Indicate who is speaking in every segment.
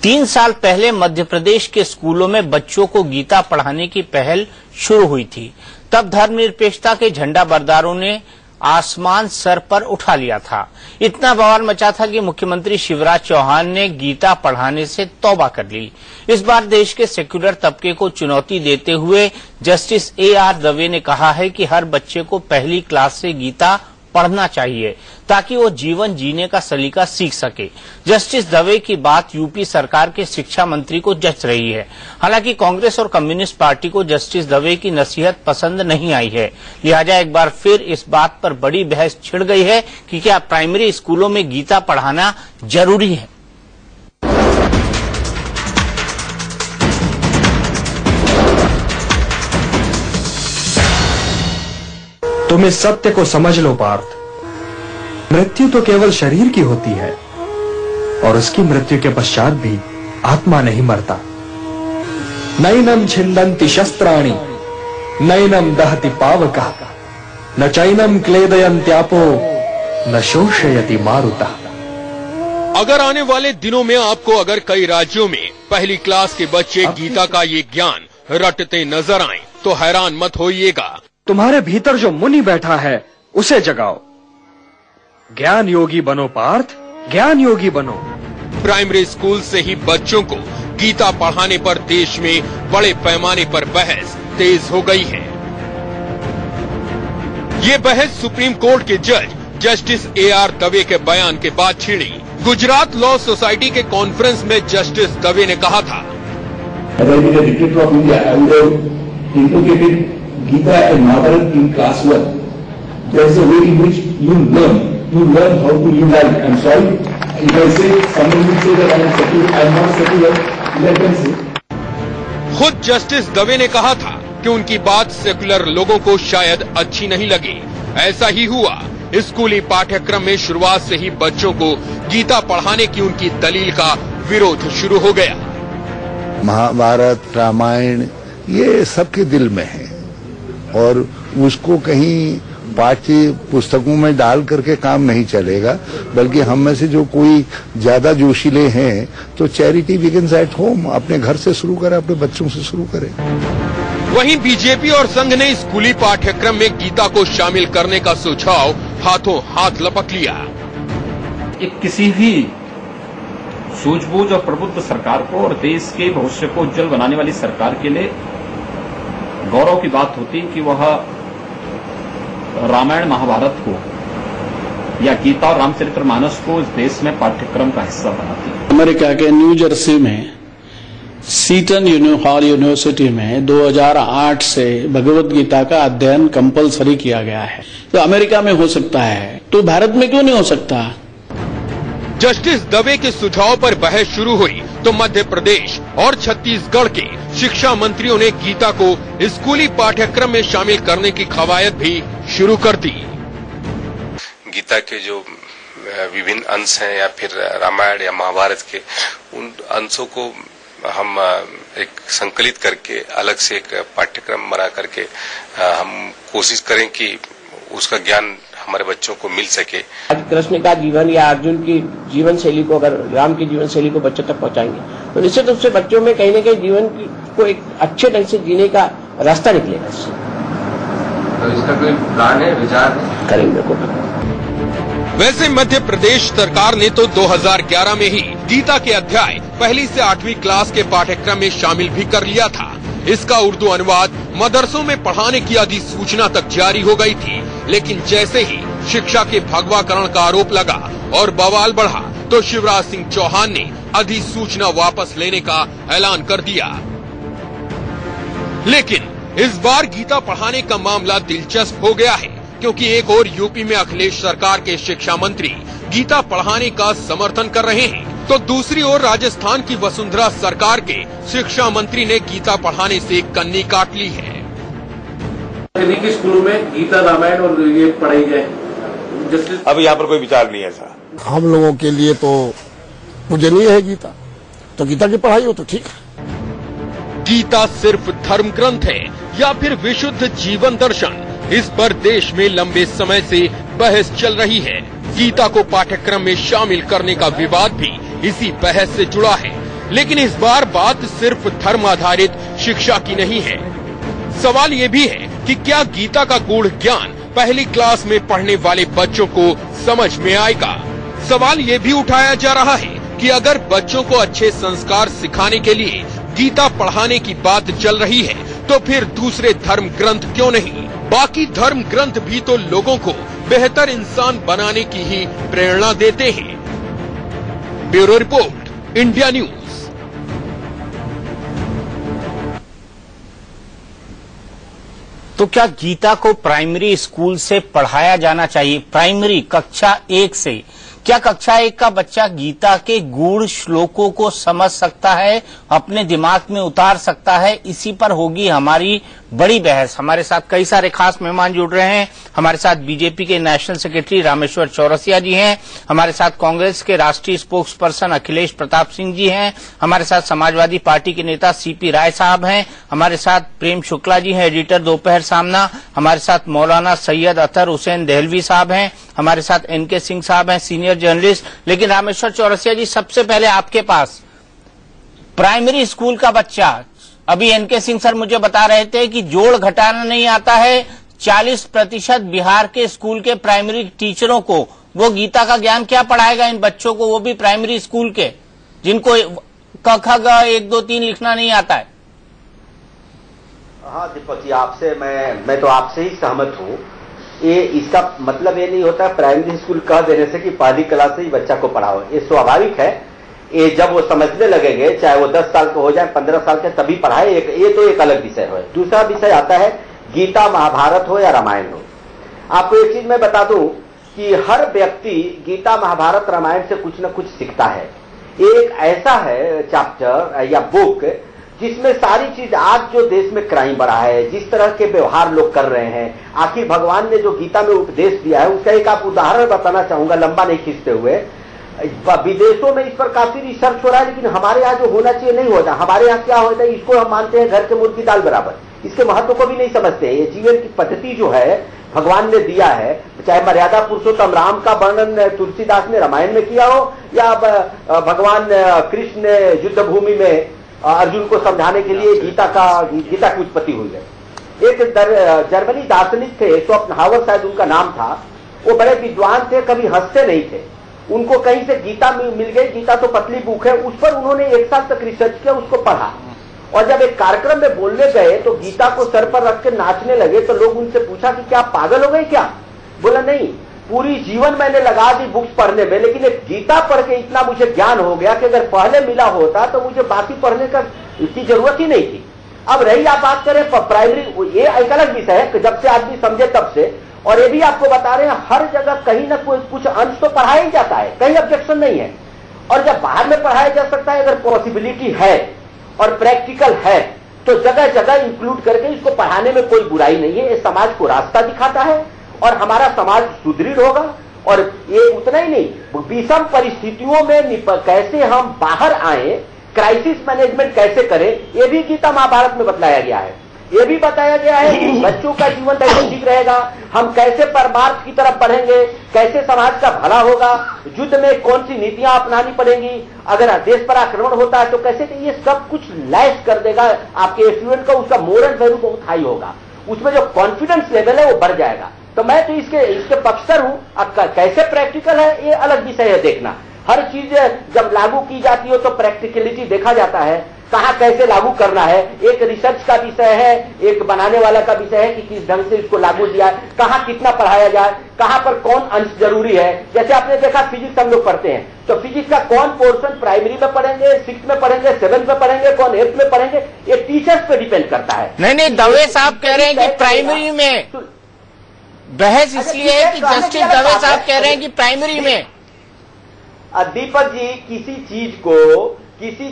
Speaker 1: 3 साल पहले मध्य प्रदेश के स्कूलों में बच्चों को गीता पढ़ाने की पहल शुरू हुई थी। तब धर्मनिरपेक्षता के झंडा बरदारों ने आसमान सर पर उठा लिया था। इतना बवाल मचा था कि मुख्यमंत्री शिवराज चौहान ने गीता पढ़ाने से तौबा कर ली। इस बार देश के सेक्युलर तबके को चुनौती देते हुए जस्टिस AR दवे ने कहा है कि हर बच्चे को पहली क्लास से गीता पढ़ना चाहिए ताकि वो जीवन जीने का सलीका सीख सके। जस्टिस दवे की बात यूपी सरकार के शिक्षा मंत्री को जच रही है। हालांकि कांग्रेस और कम्युनिस्ट पार्टी को जस्टिस दवे की नसीहत पसंद नहीं आई है। लिहाजा एक बार फिर इस बात पर बड़ी बहस छिड़ गई है कि क्या प्राइमरी स्कूलों में गीता पढ़ाना जरूरी है।
Speaker 2: तुम इस सत्य को समझ लो पार्थ, मृत्यु तो केवल शरीर की होती है और उसकी मृत्यु के पश्चात भी आत्मा नहीं मरता। नैनम छिन्दन्ति शस्त्राणि नैनम दहति पावकः न चैनम क्लेदयन्त्यापो न शोषयति मारुतः।
Speaker 3: अगर आने वाले दिनों में आपको अगर कई राज्यों में पहली क्लास के बच्चे गीता का ये ज्ञान रटते नजर आए तो हैरान मत होइएगा।
Speaker 2: तुम्हारे भीतर जो मुनि बैठा है उसे जगाओ। ज्ञान योगी बनो पार्थ, ज्ञान योगी बनो।
Speaker 3: प्राइमरी स्कूल से ही बच्चों को गीता पढ़ाने पर देश में बड़े पैमाने पर बहस तेज हो गई है। ये बहस सुप्रीम कोर्ट के जज जस्टिस AR दवे के बयान के बाद छिड़ी। गुजरात लॉ सोसाइटी के कॉन्फ्रेंस में जस्टिस दवे ने कहा था,
Speaker 4: Gita and Mahabharata in class 1. There is a way in which you learn how to live life. I'm sorry if I say someone will say that I am secular, I am not secular. Let them say.
Speaker 3: खुद justice Dave ने कहा था कि उनकी बात secular लोगों को शायद अच्छी नहीं लगी। ऐसा ही हुआ। स्कूली पाठ्यक्रम में शुरुआत से ही बच्चों को गीता पढ़ाने की उनकी दलील का विरोध शुरू हो गया।
Speaker 5: महाभारत, रामायण ये सबके दिल में है और उसको कहीं पाठ्य पुस्तकों में डाल करके काम नहीं चलेगा, बल्कि हम में से जो कोई ज्यादा जोशीले हैं तो चैरिटी बिगिंस एट होम, अपने घर से शुरू करें, अपने बच्चों से शुरू करें।
Speaker 3: वहीं बीजेपी और संघ ने स्कूली पाठ्यक्रम में गीता को शामिल करने का सुझाव हाथों हाथ लपक लिया।
Speaker 6: किसी भी सूझबूझ और प्रबुद्ध सरकार को और देश के भविष्य को उज्जवल बनाने वाली सरकार के लिए गौरव की बात होती कि वह रामायण महाभारत को या गीता और रामचरितमानस को इस देश में पाठ्यक्रम का हिस्सा बनाती है।
Speaker 7: अमेरिका के न्यू जर्सी में सीटन हॉल यूनिवर्सिटी में 2008 से भगवत गीता का अध्ययन कंपलसरी किया गया है। तो अमेरिका में हो सकता है तो भारत में क्यों नहीं हो सकता।
Speaker 3: जस्टिस दवे के सुझाव पर बहस शुरू हुई तो मध्य प्रदेश और छत्तीसगढ़ के शिक्षा मंत्रियों ने गीता को स्कूली पाठ्यक्रम में शामिल करने की कवायद भी शुरू कर दी।
Speaker 8: गीता के जो विभिन्न अंश हैं या फिर रामायण या महाभारत के उन अंशों को हम एक संकलित करके अलग से एक पाठ्यक्रम बना करके हम कोशिश करें कि उसका ज्ञान हमारे बच्चों को मिल सके।
Speaker 9: आज कृष्ण का जीवन या अर्जुन की जीवन शैली को, अगर राम की जीवन शैली को बच्चों तक पहुंचाएंगे तो निश्चित रूप से बच्चों में कहीं न कहीं जीवन को एक अच्छे ढंग से जीने का रास्ता निकलेगा।
Speaker 10: तो इसका कोई प्लान है, विचार है?
Speaker 9: करेंगे को।
Speaker 3: वैसे मध्य प्रदेश सरकार ने तो 2011 में ही गीता के अध्याय पहली से 8वीं क्लास के पाठ्यक्रम में शामिल भी कर लिया था। इसका उर्दू अनुवाद मदरसों में पढ़ाने की अधिसूचना तक जारी हो गई थी, लेकिन जैसे ही शिक्षा के भगवाकरण का आरोप लगा और बवाल बढ़ा तो शिवराज सिंह चौहान ने अधिसूचना वापस लेने का ऐलान कर दिया। लेकिन इस बार गीता पढ़ाने का मामला दिलचस्प हो गया है, क्योंकि एक और यूपी में अखिलेश सरकार के शिक्षा मंत्री गीता पढ़ाने का समर्थन कर रहे हैं तो दूसरी ओर राजस्थान की वसुंधरा सरकार के शिक्षा मंत्री ने गीता पढ़ाने से कन्नी काट ली है।
Speaker 11: के स्कूलों में गीता रामायण और ये पढ़ाई जाए।
Speaker 12: अब यहाँ पर कोई विचार नहीं है ऐसा।
Speaker 13: हम लोगों के लिए तो पूजनीय है गीता, तो गीता की पढ़ाई हो तो ठीक है।
Speaker 3: गीता सिर्फ धर्म ग्रंथ है या फिर विशुद्ध जीवन दर्शन, इस पर देश में लंबे समय से बहस चल रही है। गीता को पाठ्यक्रम में शामिल करने का विवाद भी इसी बहस से जुड़ा है। लेकिन इस बार बात सिर्फ धर्म आधारित शिक्षा की नहीं है। सवाल ये भी है कि क्या गीता का गूढ़ ज्ञान पहली क्लास में पढ़ने वाले बच्चों को समझ में आएगा। सवाल ये भी उठाया जा रहा है कि अगर बच्चों को अच्छे संस्कार सिखाने के लिए गीता पढ़ाने की बात चल रही है तो फिर दूसरे धर्म ग्रंथ क्यों नहीं। बाकी धर्म ग्रंथ भी तो लोगों को बेहतर इंसान बनाने की ही प्रेरणा देते हैं। Bureau report, India news.
Speaker 1: तो क्या गीता को प्राइमरी स्कूल से पढ़ाया जाना चाहिए? प्राइमरी कक्षा 1 से? क्या कक्षा 1 का बच्चा गीता के गूढ़ श्लोकों को समझ सकता है, अपने दिमाग में उतार सकता है? इसी पर होगी हमारी बड़ी बहस। हमारे साथ कई सारे खास मेहमान जुड़ रहे हैं। हमारे साथ बीजेपी के नेशनल सेक्रेटरी रामेश्वर चौरसिया जी हैं, हमारे साथ कांग्रेस के राष्ट्रीय स्पोक्स पर्सन अखिलेश प्रताप सिंह जी हैं, हमारे साथ समाजवादी पार्टी के नेता सीपी राय साहब हैं, हमारे साथ प्रेम शुक्ला जी हैं, एडिटर दोपहर सामना, हमारे साथ मौलाना सैयद अतर हुसैन देहलवी साहब हैं, हमारे साथ एनके सिंह साहब हैं, सीनियर जर्नलिस्ट। लेकिन रामेश्वर चौरसिया जी, सबसे पहले आपके पास प्राइमरी स्कूल का बच्चा, अभी एनके सिंह सर मुझे बता रहे थे कि जोड़ घटाना नहीं आता है, 40% बिहार के स्कूल के प्राइमरी टीचरों को वो गीता का ज्ञान क्या पढ़ाएगा इन बच्चों को, वो भी प्राइमरी स्कूल के, जिनको क ख ग 1 2 3 लिखना नहीं आता है।
Speaker 14: हाँ दीपक जी, आपसे मैं तो आपसे ही सहमत हूँ। ये इसका मतलब ये नहीं होता प्राइमरी स्कूल कह देने से कि पहली क्लास से ही बच्चा को पढ़ाओ। ये स्वाभाविक है, ये जब वो समझने लगेंगे, चाहे वो 10 साल के हो जाए 15 साल के, तभी पढ़ाए। ये तो एक अलग विषय है। दूसरा विषय आता है गीता महाभारत हो या रामायण हो। आपको एक चीज मैं बता दूं कि हर व्यक्ति गीता महाभारत रामायण से कुछ न कुछ सीखता है। एक ऐसा है चैप्टर या बुक जिसमें सारी चीज, आज जो देश में क्राइम बढ़ा है, जिस तरह के व्यवहार लोग कर रहे हैं, आखिर भगवान ने जो गीता में उपदेश दिया है उसका एक आप उदाहरण बताना चाहूंगा, लंबा नहीं खींचते हुए। विदेशों में इस पर काफी रिसर्च हो रहा है, लेकिन हमारे यहाँ जो होना चाहिए नहीं होता। हमारे यहाँ क्या होता है, इसको हम मानते हैं घर के मुर्गी दाल बराबर, इसके महत्व को भी नहीं समझते हैं। ये जीवन की पद्धति जो है भगवान ने दिया है, चाहे मर्यादा पुरुषोत्तम राम का वर्णन तुलसीदास ने रामायण में किया हो या भगवान कृष्ण ने युद्ध भूमि में अर्जुन को समझाने के लिए गीता की उत्पत्ति हुई है। एक जर्मनी दार्शनिक थे, शोपेनहावर शायद उनका नाम था। वो बड़े विद्वान थे, कभी हंसते नहीं थे। उनको कहीं से गीता मिल गई, गीता तो पतली बुक है, उस पर उन्होंने 1 साल तक रिसर्च किया, उसको पढ़ा। और जब एक कार्यक्रम में बोलने गए तो गीता को सर पर रख के नाचने लगे, तो लोग उनसे पूछा कि क्या आप पागल हो गए क्या? बोला नहीं, पूरी जीवन मैंने लगा दी बुक्स पढ़ने में, लेकिन एक गीता पढ़ के इतना मुझे ज्ञान हो गया कि अगर पहले मिला होता तो मुझे बाकी पढ़ने की जरूरत ही नहीं थी। अब रही आप बात करें प्राइमरी, ये एक अलग विषय है, जब से आदमी समझे तब से। और ये भी आपको बता रहे हैं, हर जगह कहीं ना कोई कुछ अंश तो पढ़ाया ही जाता है, कहीं ऑब्जेक्शन नहीं है। और जब बाहर में पढ़ाया जा सकता है, अगर पॉसिबिलिटी है और प्रैक्टिकल है, तो जगह जगह इंक्लूड करके इसको पढ़ाने में कोई बुराई नहीं है। ये समाज को रास्ता दिखाता है और हमारा समाज सुदृढ़ होगा। और ये उतना ही नहीं, विषम परिस्थितियों में कैसे हम बाहर आए, क्राइसिस मैनेजमेंट कैसे करें, ये भी गीता महाभारत में बतलाया गया है। ये भी बताया गया है कि बच्चों का जीवन कैसे ठीक रहेगा, हम कैसे परमार्थ की तरफ बढ़ेंगे, कैसे समाज का भला होगा, युद्ध में कौन सी नीतियां अपनानी पड़ेंगी, अगर देश पर आक्रमण होता है तो कैसे, ये सब कुछ लैस कर देगा आपके स्टूडेंट का। उसका मोरल वैल्यू बहुत हाई होगा, उसमें जो कॉन्फिडेंस लेवल है वो बढ़ जाएगा। तो मैं तो इसके पक्षधर हूं। अब कैसे प्रैक्टिकल है ये अलग विषय है देखना। हर चीज जब लागू की जाती हो तो प्रैक्टिकलिटी देखा जाता है, कहाँ कैसे लागू करना है। एक रिसर्च का विषय है, एक बनाने वाला का विषय है कि किस ढंग से इसको लागू किया है, कहाँ कितना पढ़ाया जाए, कहाँ पर कौन अंश जरूरी है। जैसे आपने देखा फिजिक्स हम लोग पढ़ते हैं, तो फिजिक्स का कौन पोर्शन प्राइमरी में पढ़ेंगे, 6th में पढ़ेंगे, 7th में पढ़ेंगे, कौन 8th में पढ़ेंगे, ये टीचर्स पे डिपेंड करता है।
Speaker 1: नहीं, दवे साहब कह रहे हैं कि प्राइमरी में बहस इसलिए है कि जस्टिस दवे साहब कह रहे हैं कि प्राइमरी में।
Speaker 14: दीपक जी, किसी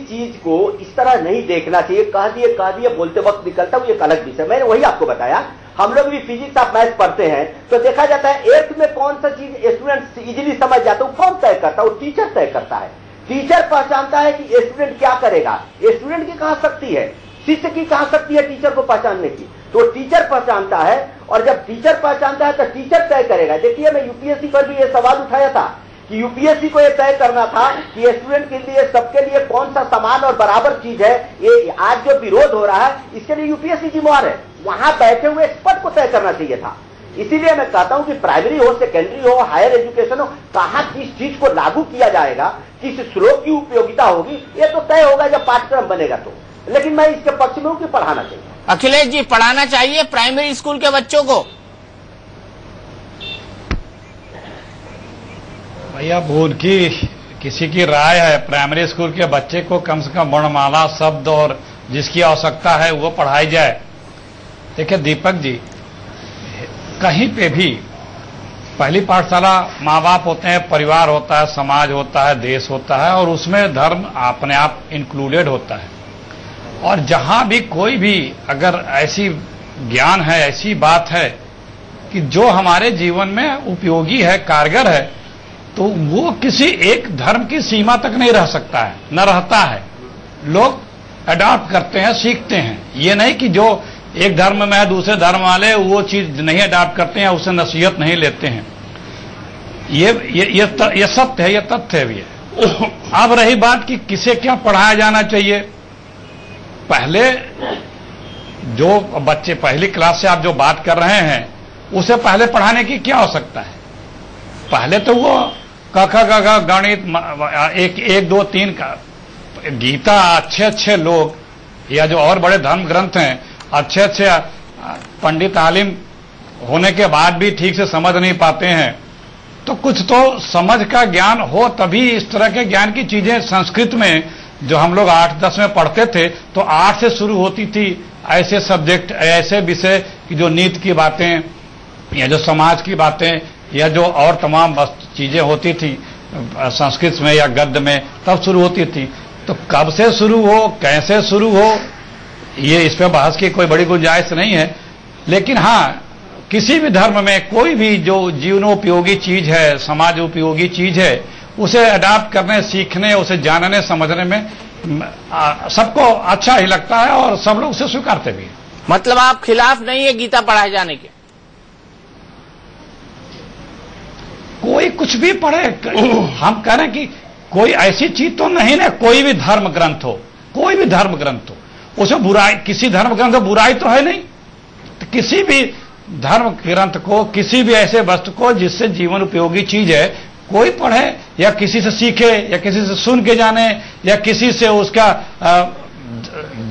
Speaker 14: चीज को इस तरह नहीं देखना चाहिए। कह दिए बोलते वक्त निकलता है, एक अलग विषय। मैंने वही आपको बताया, हम लोग भी फिजिक्स आप मैथ पढ़ते हैं तो देखा जाता है 8th में कौन सा चीज स्टूडेंट इजीली समझ जाता है, कौन तय करता है, वो टीचर तय करता है। टीचर पहचानता है कि स्टूडेंट क्या करेगा। स्टूडेंट की कहां शक्ति है, शिष्य की कहां शक्ति है टीचर को पहचानने की, तो टीचर पहचानता है। और जब टीचर पहचानता है तो टीचर तय करेगा। देखिए, मैं यूपीएससी पर भी ये सवाल उठाया था कि यूपीएससी को यह तय करना था कि स्टूडेंट के लिए, सबके लिए कौन सा समान और बराबर चीज है। ये आज जो विरोध हो रहा है, इसके लिए यूपीएससी जिम्मेवार है। वहां बैठे हुए एक्सपर्ट को तय करना चाहिए था। इसीलिए मैं कहता हूं कि प्राइमरी हो, सेकेंडरी हो, हायर एजुकेशन हो, कहां किस चीज को लागू किया जाएगा, किस श्लोक की उपयोगिता होगी, ये तो तय होगा जब पाठ्यक्रम बनेगा तो। लेकिन मैं इसके पक्ष में हूं कि पढ़ाना चाहिए।
Speaker 1: अखिलेश जी, पढ़ाना चाहिए प्राइमरी स्कूल के बच्चों को?
Speaker 15: भैया, वो उनकी किसी की राय है। प्राइमरी स्कूल के बच्चे को कम से कम वर्णमाला, शब्द और जिसकी आवश्यकता है वो पढ़ाई जाए। देखिए दीपक जी, कहीं पे भी पहली पाठशाला माँ बाप होते हैं, परिवार होता है, समाज होता है, देश होता है, और उसमें धर्म अपने आप इंक्लूडेड होता है। और जहां भी कोई भी अगर ऐसी ज्ञान है, ऐसी बात है कि जो हमारे जीवन में उपयोगी है, कारगर है, तो वो किसी एक धर्म की सीमा तक नहीं रह सकता है, न रहता है। लोग अडॉप्ट करते हैं, सीखते हैं। ये नहीं कि जो एक धर्म में है, दूसरे धर्म वाले वो चीज नहीं अडॉप्ट करते हैं, उससे नसीहत नहीं लेते हैं। ये सत्य है, ये तथ्य भी है। अब रही बात कि किसे क्या पढ़ाया जाना चाहिए, पहले जो बच्चे पहली क्लास से आप जो बात कर रहे हैं, उसे पहले पढ़ाने की क्या आवश्यकता है? पहले तो वो क ख ग घ गणित, 1 2 3 का गीता, अच्छे लोग या जो और बड़े धर्म ग्रंथ हैं, अच्छे पंडित आलिम होने के बाद भी ठीक से समझ नहीं पाते हैं। तो कुछ तो समझ का ज्ञान हो, तभी इस तरह के ज्ञान की चीजें संस्कृत में जो हम लोग 8-10 में पढ़ते थे, तो 8 से शुरू होती थी ऐसे सब्जेक्ट, ऐसे विषय की जो नीति की बातें या जो समाज की बातें या जो और तमाम चीजें होती थी संस्कृत में या गद्य में, तब शुरू होती थी। तो कब से शुरू हो, कैसे शुरू हो, ये इस पर बहस की कोई बड़ी गुंजाइश नहीं है। लेकिन हाँ, किसी भी धर्म में कोई भी जो जीवनोपयोगी चीज है, समाज उपयोगी चीज है, उसे अडॉप्ट करने, सीखने, उसे जानने, समझने में सबको अच्छा ही लगता है और सब लोग उसे स्वीकारते भी।
Speaker 1: मतलब आप खिलाफ नहीं है गीता पढ़ाए जाने के?
Speaker 15: कोई कुछ भी पढ़े, हम कह रहे हैं कि कोई ऐसी चीज तो नहीं ना, कोई भी धर्म ग्रंथ हो, कोई भी धर्म ग्रंथ हो, उसमें बुराई, किसी धर्म ग्रंथ में बुराई तो है नहीं। तो किसी भी धर्म ग्रंथ को, किसी भी ऐसे वस्तु को जिससे जीवन उपयोगी चीज है, कोई पढ़े या किसी से सीखे या किसी से सुन के जाने या किसी से उसका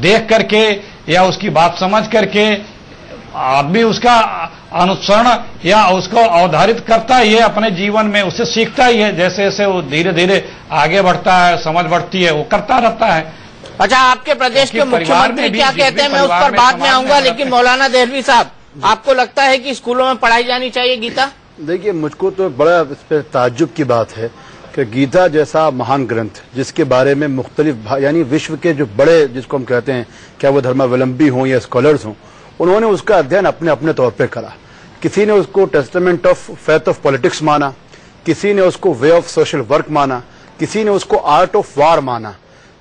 Speaker 15: देख करके या उसकी बात समझ करके आदमी उसका अनुसरण या उसको अवधारित करता ही है अपने जीवन में, उससे सीखता ही है। जैसे जैसे वो धीरे धीरे आगे बढ़ता है, समझ बढ़ती है, वो करता रहता है।
Speaker 1: अच्छा, आपके प्रदेश के मुख्यमंत्री क्या कहते हैं, मैं उस पर बाद में आऊंगा, लेकिन मौलाना देहलवी साहब, आपको लगता है कि स्कूलों में पढ़ाई जानी चाहिए गीता?
Speaker 16: देखिए, मुझको तो बड़ा इस पर ताज्जुब की बात है कि गीता जैसा महान ग्रंथ, जिसके बारे में मुख्तलिफ यानी विश्व के जो बड़े, जिसको हम कहते हैं, क्या वो धर्मावलंबी हों या स्कॉलर्स हों, उन्होंने उसका अध्ययन अपने अपने तौर पे करा। किसी ने उसको testament of faith of politics माना, किसी ने उसको वे ऑफ सोशल वर्क माना, किसी ने उसको आर्ट ऑफ वार माना।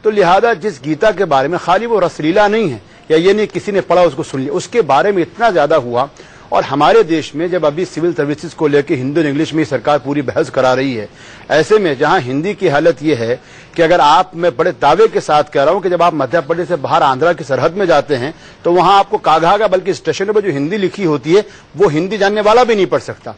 Speaker 16: तो लिहाजा जिस गीता के बारे में खाली वो रसलीला नहीं है या ये नहीं किसी ने पढ़ा उसको सुन लिया, उसके बारे में इतना ज्यादा हुआ। और हमारे देश में जब अभी सिविल सर्विसेज को लेकर हिंदी और इंग्लिश में सरकार पूरी बहस करा रही है, ऐसे में जहां हिंदी की हालत ये है कि अगर आप, मैं बड़े दावे के साथ कह रहा हूं कि जब आप मध्य प्रदेश से बाहर आंध्रा की सरहद में जाते हैं तो वहां आपको काघा बल्कि स्टेशनों पर जो हिंदी लिखी होती है वो हिंदी जानने वाला भी नहीं पढ़ सकता।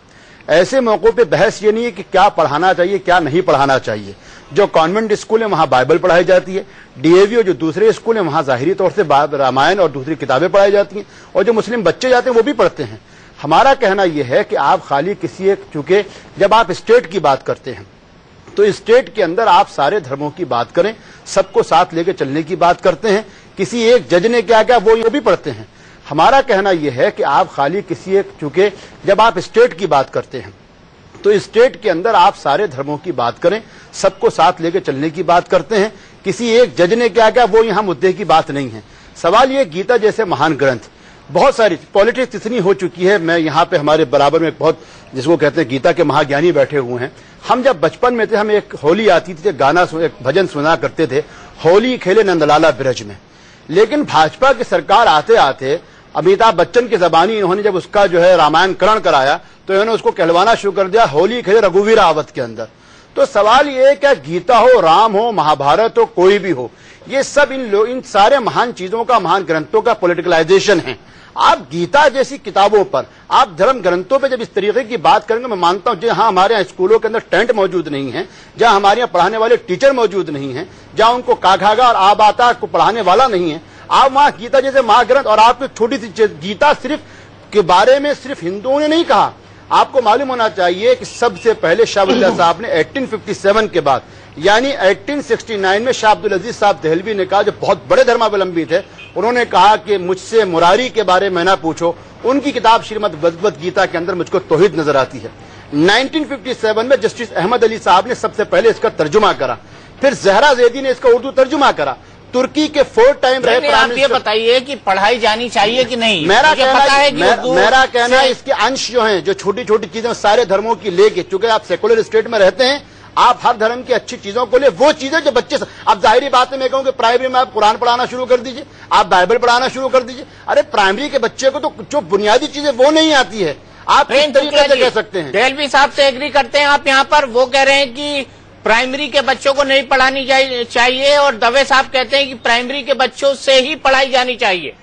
Speaker 16: ऐसे मौकों पे बहस ये नहीं है कि क्या पढ़ाना चाहिए क्या नहीं पढ़ाना चाहिए। जो कॉन्वेंट स्कूल है वहां बाइबल पढ़ाई जाती है, डीएवी जो दूसरे स्कूल है वहां जाहिरी तौर से रामायण और दूसरी किताबें पढ़ाई जाती हैं, और जो मुस्लिम बच्चे जाते हैं वो भी पढ़ते हैं। हमारा कहना यह है कि आप खाली किसी एक, चूंकि जब आप स्टेट की बात करते हैं तो स्टेट के अंदर आप सारे धर्मों की बात करें, सबको साथ लेकर चलने की बात करते हैं। किसी एक जज ने क्या क्या वो भी पढ़ते हैं। हमारा कहना यह है कि आप खाली किसी एक, चूंकि जब आप स्टेट की बात करते हैं तो स्टेट के अंदर आप सारे धर्मों की बात करें, सबको साथ लेकर चलने की बात करते हैं। किसी एक जज ने क्या क्या वो यहां मुद्दे की बात नहीं है। सवाल ये, गीता जैसे महान ग्रंथ, बहुत सारी पॉलिटिक्स इतनी हो चुकी है। मैं यहाँ पे हमारे बराबर में बहुत, जिसको कहते हैं गीता के महाज्ञानी बैठे हुए हैं। हम जब बचपन में थे, हम एक होली आती थी, गाना एक भजन सुना करते थे, होली खेले नंदलाला ब्रज में। लेकिन भाजपा की सरकार आते आते अमिताभ बच्चन की जबानी इन्होंने जब उसका जो है रामायणकरण कराया तो इन्होंने उसको कहलवाना शुरू कर दिया, होली खेले रघुवीर आवत के अंदर। तो सवाल ये है क्या गीता हो, राम हो, महाभारत हो, कोई भी हो, ये सब इन सारे महान चीजों का, महान ग्रंथों का पॉलिटिकलाइजेशन है। आप गीता जैसी किताबों पर, आप धर्म ग्रंथों पे जब इस तरीके की बात करेंगे, मैं मानता हूं जहां हमारे यहाँ स्कूलों के अंदर टेंट मौजूद नहीं है, जहां हमारे यहाँ पढ़ाने वाले टीचर मौजूद नहीं है, जहां उनको काघागा और आबाता को पढ़ाने वाला नहीं है, आप वहां गीता जैसे महाग्रंथ, और आपको छोटी सी गीता सिर्फ के बारे में सिर्फ हिंदुओं ने नहीं कहा, आपको मालूम होना चाहिए कि सबसे पहले शाह अब्दुल्ला साहब ने 1857 के बाद यानी 1869 में शाह अब्दुल अजीज साहब दहलवी ने कहा, जो बहुत बड़े धर्मावलंबी थे, उन्होंने कहा कि मुझसे मुरारी के बारे में ना पूछो, उनकी किताब श्रीमद् भगवद गीता के अंदर मुझको तौहीद नजर आती है। 1957 में जस्टिस अहमद अली साहब ने सबसे पहले इसका तर्जुमा करा, फिर जहरा जैदी ने इसका उर्दू तर्जुमा करा, तुर्की के 4 टाइम रहे।
Speaker 1: आप ये बताइए कि पढ़ाई जानी चाहिए कि नहीं?
Speaker 16: मेरा कहना है इसके अंश जो हैं, जो छोटी छोटी चीजें सारे धर्मों की लेके, चूंकि आप सेकुलर स्टेट में रहते हैं, आप हर धर्म की अच्छी चीजों को ले, वो चीजें जो बच्चे, अब जाहिर बात है मैं कहूँ कि प्राइमरी में आप कुरान पढ़ाना शुरू कर दीजिए, आप बाइबल पढ़ाना शुरू कर दीजिए। अरे प्राइमरी के बच्चे को तो जो बुनियादी चीजें वो नहीं आती है, आप किस तरीके से कह सकते हैं?
Speaker 1: दहलवी साहब से एग्री करते हैं आप यहाँ पर? वो कह रहे हैं कि प्राइमरी के बच्चों को नहीं पढ़ानी चाहिए, और दवे साहब कहते हैं कि प्राइमरी के बच्चों से ही पढ़ाई जानी चाहिए।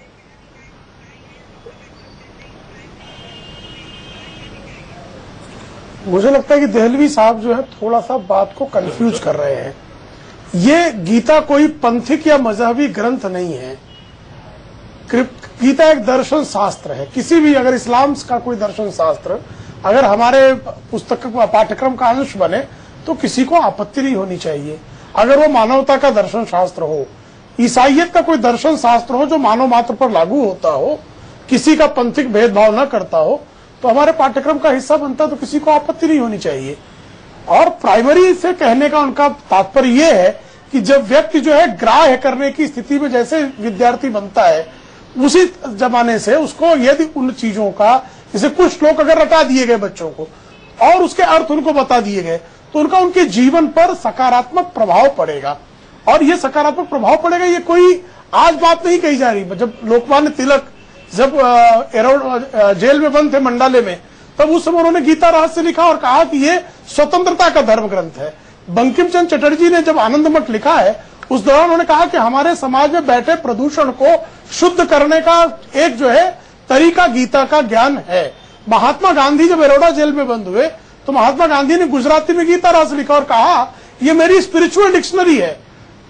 Speaker 17: मुझे लगता है कि दहलवी साहब जो है थोड़ा सा बात को कंफ्यूज कर रहे हैं। ये गीता कोई पंथिक या मजहबी ग्रंथ नहीं है। गीता एक दर्शन शास्त्र है। किसी भी, अगर इस्लाम का कोई दर्शन शास्त्र अगर हमारे पुस्तक पाठ्यक्रम का अंश बने तो किसी को आपत्ति नहीं होनी चाहिए, अगर वो मानवता का दर्शन शास्त्र हो, ईसाइयत का कोई दर्शन शास्त्र हो जो मानव मात्र पर लागू होता हो, किसी का पंथिक भेदभाव न करता हो, तो हमारे पाठ्यक्रम का हिस्सा बनता, तो किसी को आपत्ति नहीं होनी चाहिए। और प्राइमरी से कहने का उनका तात्पर्य यह है कि जब व्यक्ति जो है ग्राह्य करने की स्थिति में जैसे विद्यार्थी बनता है, उसी जमाने से उसको यदि उन चीजों का, जैसे कुछ श्लोक अगर रटा दिए गए बच्चों को और उसके अर्थ उनको बता दिए गए, तो उनका उनके जीवन पर सकारात्मक प्रभाव पड़ेगा। और ये सकारात्मक प्रभाव पड़ेगा, ये कोई आज बात नहीं कही जा रही। जब लोकमान्य तिलक जब जेल में बंद थे मंडाले में, तब उस समय उन्होंने गीता रहस्य लिखा और कहा कि ये स्वतंत्रता का धर्म ग्रंथ है। बंकिम चंद्र चटर्जी ने जब आनंद मठ लिखा है, उस दौरान उन्होंने कहा कि हमारे समाज में बैठे प्रदूषण को शुद्ध करने का एक जो है तरीका गीता का ज्ञान है। महात्मा गांधी जब बड़ौदा जेल में बंद हुए, तो महात्मा गांधी ने गुजराती में गीता रहस्य लिखा और कहा ये मेरी स्पिरिचुअल डिक्शनरी है।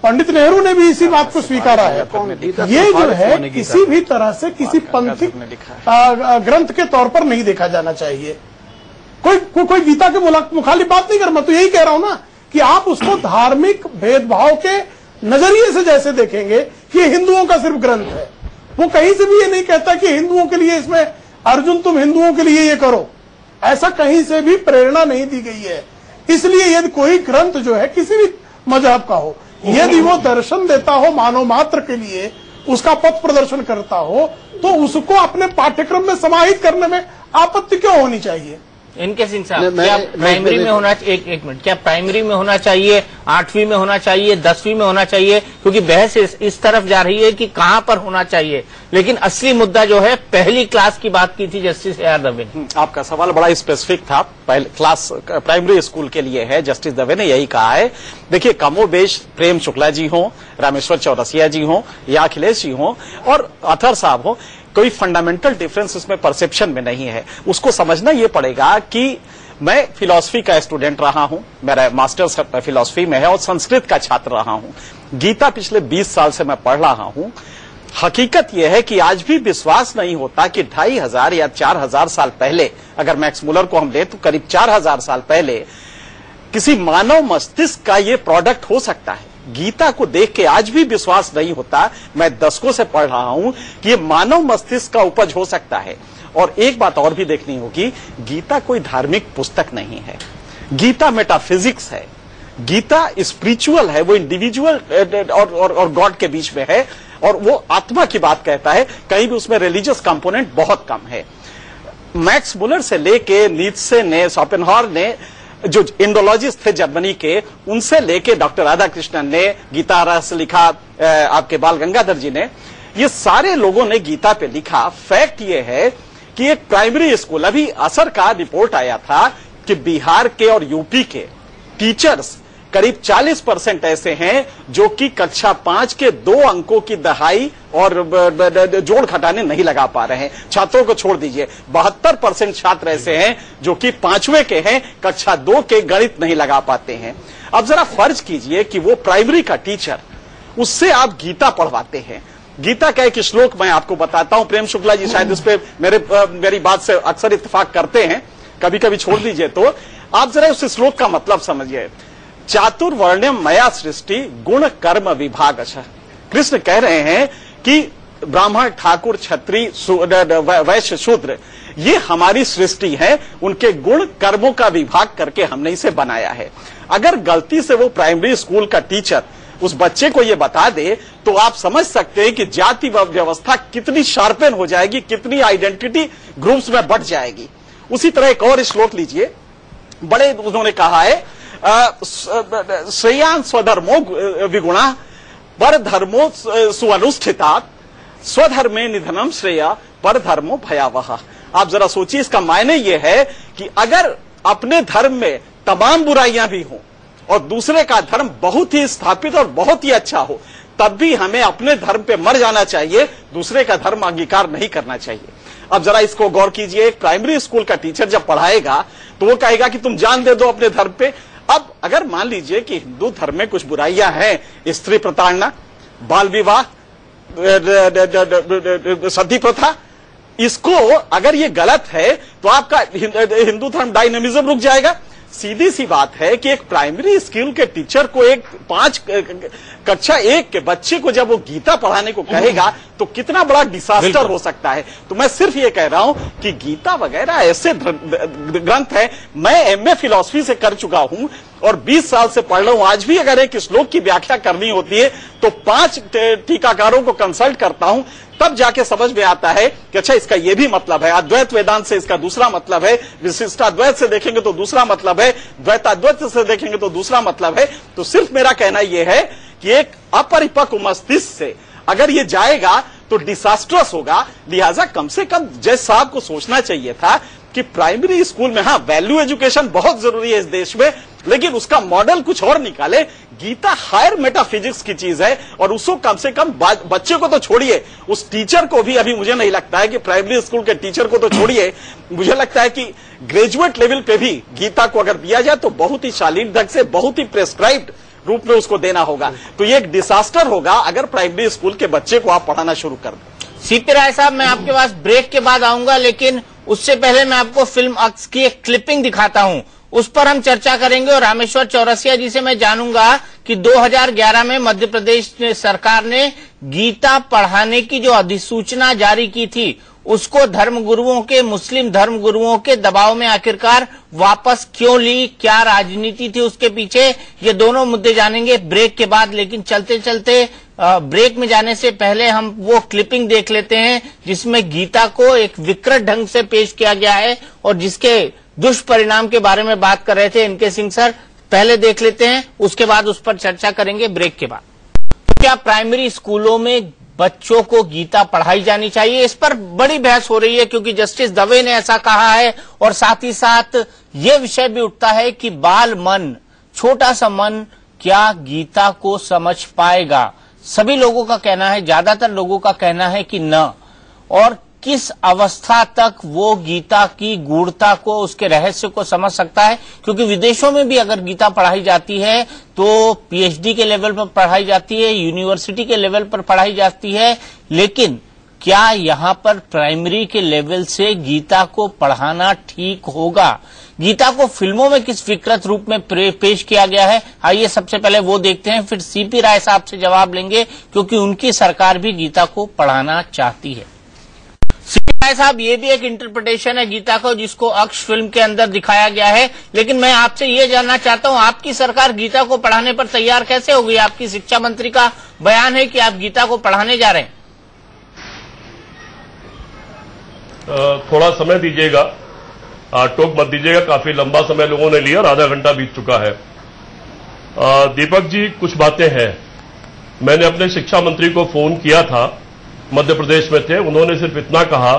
Speaker 17: पंडित नेहरू ने भी इसी बात को स्वीकारा है। ये जो है किसी भी तरह से किसी पंथिक ग्रंथ के तौर पर नहीं देखा जाना चाहिए। कोई गीता के मुखालिफ बात नहीं कर, मैं तो यही कह रहा हूं ना कि आप उसको धार्मिक भेदभाव के नजरिए से जैसे देखेंगे कि हिंदुओं का सिर्फ ग्रंथ है, वो कहीं से भी ये नहीं कहता कि हिंदुओं के लिए इसमें अर्जुन तुम हिंदुओं के लिए ये करो, ऐसा कहीं से भी प्रेरणा नहीं दी गई है। इसलिए यदि कोई ग्रंथ जो है किसी भी मजहब का हो, यदि वो दर्शन देता हो मानव मात्र के लिए, उसका पथ प्रदर्शन करता हो, तो उसको अपने पाठ्यक्रम में समाहित करने में आपत्ति क्यों होनी चाहिए?
Speaker 1: इनके सिंह साहब, क्या प्राइमरी में होना, एक मिनट, क्या प्राइमरी में होना चाहिए, 8वीं में होना चाहिए, 10वीं में होना चाहिए? क्योंकि बहस इस तरफ जा रही है कि कहां पर होना चाहिए, लेकिन असली मुद्दा जो है पहली क्लास की बात की थी जस्टिस ए आर दवे ने।
Speaker 18: आपका सवाल बड़ा स्पेसिफिक था, पहले क्लास प्राइमरी स्कूल के लिए है। जस्टिस दवे ने यही कहा है। देखिए, कमोबेश प्रेम शुक्ला जी हों, रामेश्वर चौरसिया जी हों या अखिलेश जी हों और अथर साहब हों, कोई फंडामेंटल डिफरेंस इसमें परसेप्शन में नहीं है। उसको समझना ये पड़ेगा कि मैं फिलॉसफी का स्टूडेंट रहा हूं, मेरा मास्टर्स फिलॉसफी में है और संस्कृत का छात्र रहा हूं। गीता पिछले 20 साल से मैं पढ़ रहा हूं। हकीकत यह है कि आज भी विश्वास नहीं होता कि 2500 या 4000 साल पहले, अगर मैक्स मुलर को हम ले तो करीब 4000 साल पहले किसी मानव मस्तिष्क का ये प्रोडक्ट हो सकता है। गीता को देख के आज भी विश्वास नहीं होता, मैं दशकों से पढ़ रहा हूं, कि ये मानव मस्तिष्क का उपज हो सकता है। और एक बात और भी देखनी होगी, गीता कोई धार्मिक पुस्तक नहीं है, गीता मेटाफिजिक्स है, गीता स्पिरिचुअल है, वो इंडिविजुअल और गॉड के बीच में है और वो आत्मा की बात कहता है। कहीं भी उसमें रिलीजियस कंपोनेंट बहुत कम है। मैक्स मुलर से लेके नीत्शे ने, शोपेनहावर ने, जो इंडोलॉजिस्ट थे जर्मनी के, उनसे लेके डॉक्टर राधाकृष्णन ने गीता रहस्य लिखा, आपके बाल गंगाधर जी ने, ये सारे लोगों ने गीता पे लिखा। फैक्ट ये है कि एक प्राइमरी स्कूल, अभी असर का रिपोर्ट आया था कि बिहार के और यूपी के टीचर्स करीब 40% ऐसे हैं जो कि कक्षा 5 के 2 अंकों की दहाई और जोड़ घटाने नहीं लगा पा रहे हैं। छात्रों को छोड़ दीजिए, 72% छात्र ऐसे हैं जो कि 5वें के हैं, कक्षा 2 के गणित नहीं लगा पाते हैं। अब जरा फर्ज कीजिए कि वो प्राइमरी का टीचर, उससे आप गीता पढ़वाते हैं। गीता का एक श्लोक मैं आपको बताता हूं, प्रेम शुक्ला जी शायद इस पे मेरी बात से अक्सर इत्तेफाक करते हैं, कभी कभी छोड़ दीजिए। तो आप जरा उस श्लोक का मतलब समझिए। चातुर्वर्ण्यम मया सृष्टि गुण कर्म विभागश। कृष्ण कह रहे हैं कि ब्राह्मण, ठाकुर, क्षत्रिय, वैश्य, शूद्र, ये हमारी सृष्टि है, उनके गुण कर्मों का विभाग करके हमने इसे बनाया है। अगर गलती से वो प्राइमरी स्कूल का टीचर उस बच्चे को ये बता दे तो आप समझ सकते हैं कि जाति व्यवस्था कितनी शार्पन हो जाएगी, कितनी आइडेंटिटी ग्रुप्स में बढ़ जाएगी। उसी तरह एक और श्लोक लीजिए, बड़े उन्होंने कहा है श्रेयान स्वधर्मो विगुणा पर धर्मो सुअनुष्ठिता स्वधर्मे निधनम श्रेया पर धर्मो भयावह। आप जरा सोचिए, इसका मायने यह है कि अगर अपने धर्म में तमाम बुराइयां भी हों और दूसरे का धर्म बहुत ही स्थापित और बहुत ही अच्छा हो, तब भी हमें अपने धर्म पे मर जाना चाहिए, दूसरे का धर्म अंगीकार नहीं करना चाहिए। अब जरा इसको गौर कीजिए, एक प्राइमरी स्कूल का टीचर जब पढ़ाएगा तो वो कहेगा कि तुम जान दे दो अपने धर्म पे। अब अगर मान लीजिए कि हिंदू धर्म में कुछ बुराइयां हैं, स्त्री प्रताड़ना, बाल विवाह, सती प्रथा, इसको अगर ये गलत है तो आपका हिंदू धर्म डायनेमिज्म रुक जाएगा। सीधी सी बात है कि एक प्राइमरी स्कूल के टीचर को एक 5 कक्षा 1 के बच्चे को जब वो गीता पढ़ाने को कहेगा तो कितना बड़ा डिसास्टर हो सकता है। तो मैं सिर्फ ये कह रहा हूं कि गीता वगैरह ऐसे ग्रंथ है, मैं एमए फिलॉसफी से कर चुका हूं और 20 साल से पढ़ रहा हूं। आज भी अगर एक श्लोक की व्याख्या करनी होती है तो 5 टीकाकारों को कंसल्ट करता हूं, तब जाके समझ में आता है कि अच्छा इसका यह भी मतलब है, अद्वैत वेदांत से इसका दूसरा मतलब है, विशिष्टाद्वैत से देखेंगे तो दूसरा मतलब है, द्वैताद्वैत से देखेंगे तो दूसरा मतलब है। तो सिर्फ मेरा कहना यह है कि एक अपरिपक्व मस्तिष्क से अगर ये जाएगा तो डिसास्ट्रस होगा। लिहाजा कम से कम जज साहब को सोचना चाहिए था कि प्राइमरी स्कूल में, हाँ वैल्यू एजुकेशन बहुत जरूरी है इस देश में, लेकिन उसका मॉडल कुछ और निकाले। गीता हायर मेटाफिजिक्स की चीज है और उसको कम से कम बच्चे को तो छोड़िए, उस टीचर को भी, अभी मुझे नहीं लगता है कि प्राइमरी स्कूल के टीचर को तो छोड़िए, मुझे लगता है कि ग्रेजुएट लेवल पे भी गीता को अगर दिया जाए तो बहुत ही शालीन ढंग से, बहुत ही प्रेस्क्राइब्ड रूप में उसको देना होगा। तो ये एक डिसास्टर होगा अगर प्राइमरी स्कूल के बच्चे को आप पढ़ाना शुरू कर दें।
Speaker 1: सीपी राय साहब, मैं आपके पास ब्रेक के बाद आऊंगा, लेकिन उससे पहले मैं आपको फिल्म अक्स की एक क्लिपिंग दिखाता हूं, उस पर हम चर्चा करेंगे। और रामेश्वर चौरसिया जी से मैं जानूंगा कि 2011 में मध्य प्रदेश सरकार ने गीता पढ़ाने की जो अधिसूचना जारी की थी, उसको धर्मगुरुओं के, मुस्लिम धर्मगुरुओं के दबाव में आखिरकार वापस क्यों ली, क्या राजनीति थी उसके पीछे, ये दोनों मुद्दे जानेंगे ब्रेक के बाद। लेकिन चलते चलते ब्रेक में जाने से पहले हम वो क्लिपिंग देख लेते हैं जिसमें गीता को एक विकृत ढंग से पेश किया गया है और जिसके दुष्परिणाम के बारे में बात कर रहे थे इनके सिंह सर। पहले देख लेते हैं, उसके बाद उस पर चर्चा करेंगे ब्रेक के बाद। क्या प्राइमरी स्कूलों में बच्चों को गीता पढ़ाई जानी चाहिए? इस पर बड़ी बहस हो रही है क्योंकि जस्टिस दवे ने ऐसा कहा है और साथ ही साथ ये विषय भी उठता है कि बाल मन, छोटा सा मन क्या गीता को समझ पाएगा। सभी लोगों का कहना है, ज्यादातर लोगों का कहना है कि न, और किस अवस्था तक वो गीता की गूढ़ता को, उसके रहस्य को समझ सकता है। क्योंकि विदेशों में भी अगर गीता पढ़ाई जाती है तो पीएचडी के लेवल पर पढ़ाई जाती है, यूनिवर्सिटी के लेवल पर पढ़ाई जाती है, लेकिन क्या यहाँ पर प्राइमरी के लेवल से गीता को पढ़ाना ठीक होगा? गीता को फिल्मों में किस विकृत रूप में पेश किया गया है, आइए सबसे पहले वो देखते हैं, फिर सीपी राय साहब से जवाब लेंगे क्योंकि उनकी सरकार भी गीता को पढ़ाना चाहती है। सीपी राय साहब, ये भी एक इंटरप्रिटेशन है गीता को जिसको अक्ष फिल्म के अंदर दिखाया गया है, लेकिन मैं आपसे ये जानना चाहता हूँ आपकी सरकार गीता को पढ़ाने पर तैयार कैसे हो गई? आपकी शिक्षा मंत्री का बयान है कि आप गीता को पढ़ाने जा रहे हैं।
Speaker 19: थोड़ा समय दीजिएगा, टोक मत दीजिएगा, काफी लंबा समय लोगों ने लिया और आधा घंटा बीत चुका है। दीपक जी, कुछ बातें हैं। मैंने अपने शिक्षा मंत्री को फोन किया था, मध्य प्रदेश में थे, उन्होंने सिर्फ इतना कहा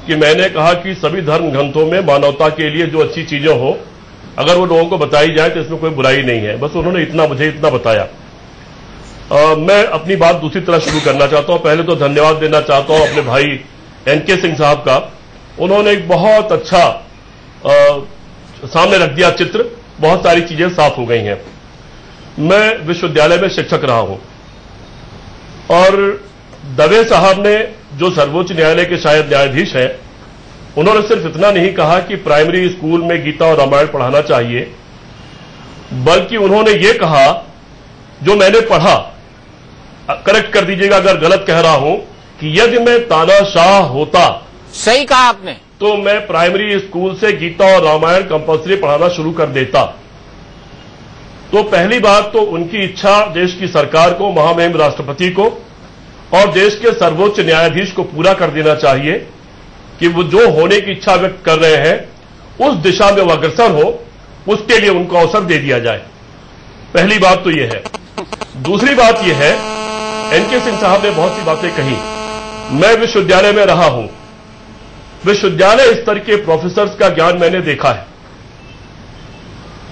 Speaker 19: कि मैंने कहा कि सभी धर्म ग्रंथों में मानवता के लिए जो अच्छी चीजें हो अगर वो लोगों को बताई जाए तो इसमें कोई बुराई नहीं है। बस उन्होंने मुझे इतना बताया। मैं अपनी बात दूसरी तरह शुरू करना चाहता हूं। पहले तो धन्यवाद देना चाहता हूं अपने भाई एनके सिंह साहब का। उन्होंने एक बहुत अच्छा सामने रख दिया चित्र, बहुत सारी चीजें साफ हो गई हैं। मैं विश्वविद्यालय में शिक्षक रहा हूं और दवे साहब ने, जो सर्वोच्च न्यायालय के शायद न्यायाधीश हैं, उन्होंने सिर्फ इतना नहीं कहा कि प्राइमरी स्कूल में गीता और रामायण पढ़ाना चाहिए, बल्कि उन्होंने ये कहा, जो मैंने पढ़ा, करेक्ट कर दीजिएगा अगर गलत कह रहा हूं, कि यदि मैं तानाशाह होता,
Speaker 1: सही कहा आपने,
Speaker 19: तो मैं प्राइमरी स्कूल से गीता और रामायण कंपल्सरी पढ़ाना शुरू कर देता। तो पहली बात तो उनकी इच्छा देश की सरकार को, महामहिम राष्ट्रपति को और देश के सर्वोच्च न्यायाधीश को पूरा कर देना चाहिए कि वो जो होने की इच्छा व्यक्त कर रहे हैं उस दिशा में वो अग्रसर हो, उसके लिए उनको अवसर दे दिया जाए। पहली बात तो ये है। दूसरी बात ये है, एनके सिंह साहब ने बहुत सी बातें कही। मैं विश्वविद्यालय में रहा हूं, विश्वविद्यालय स्तर के प्रोफेसर्स का ज्ञान मैंने देखा है,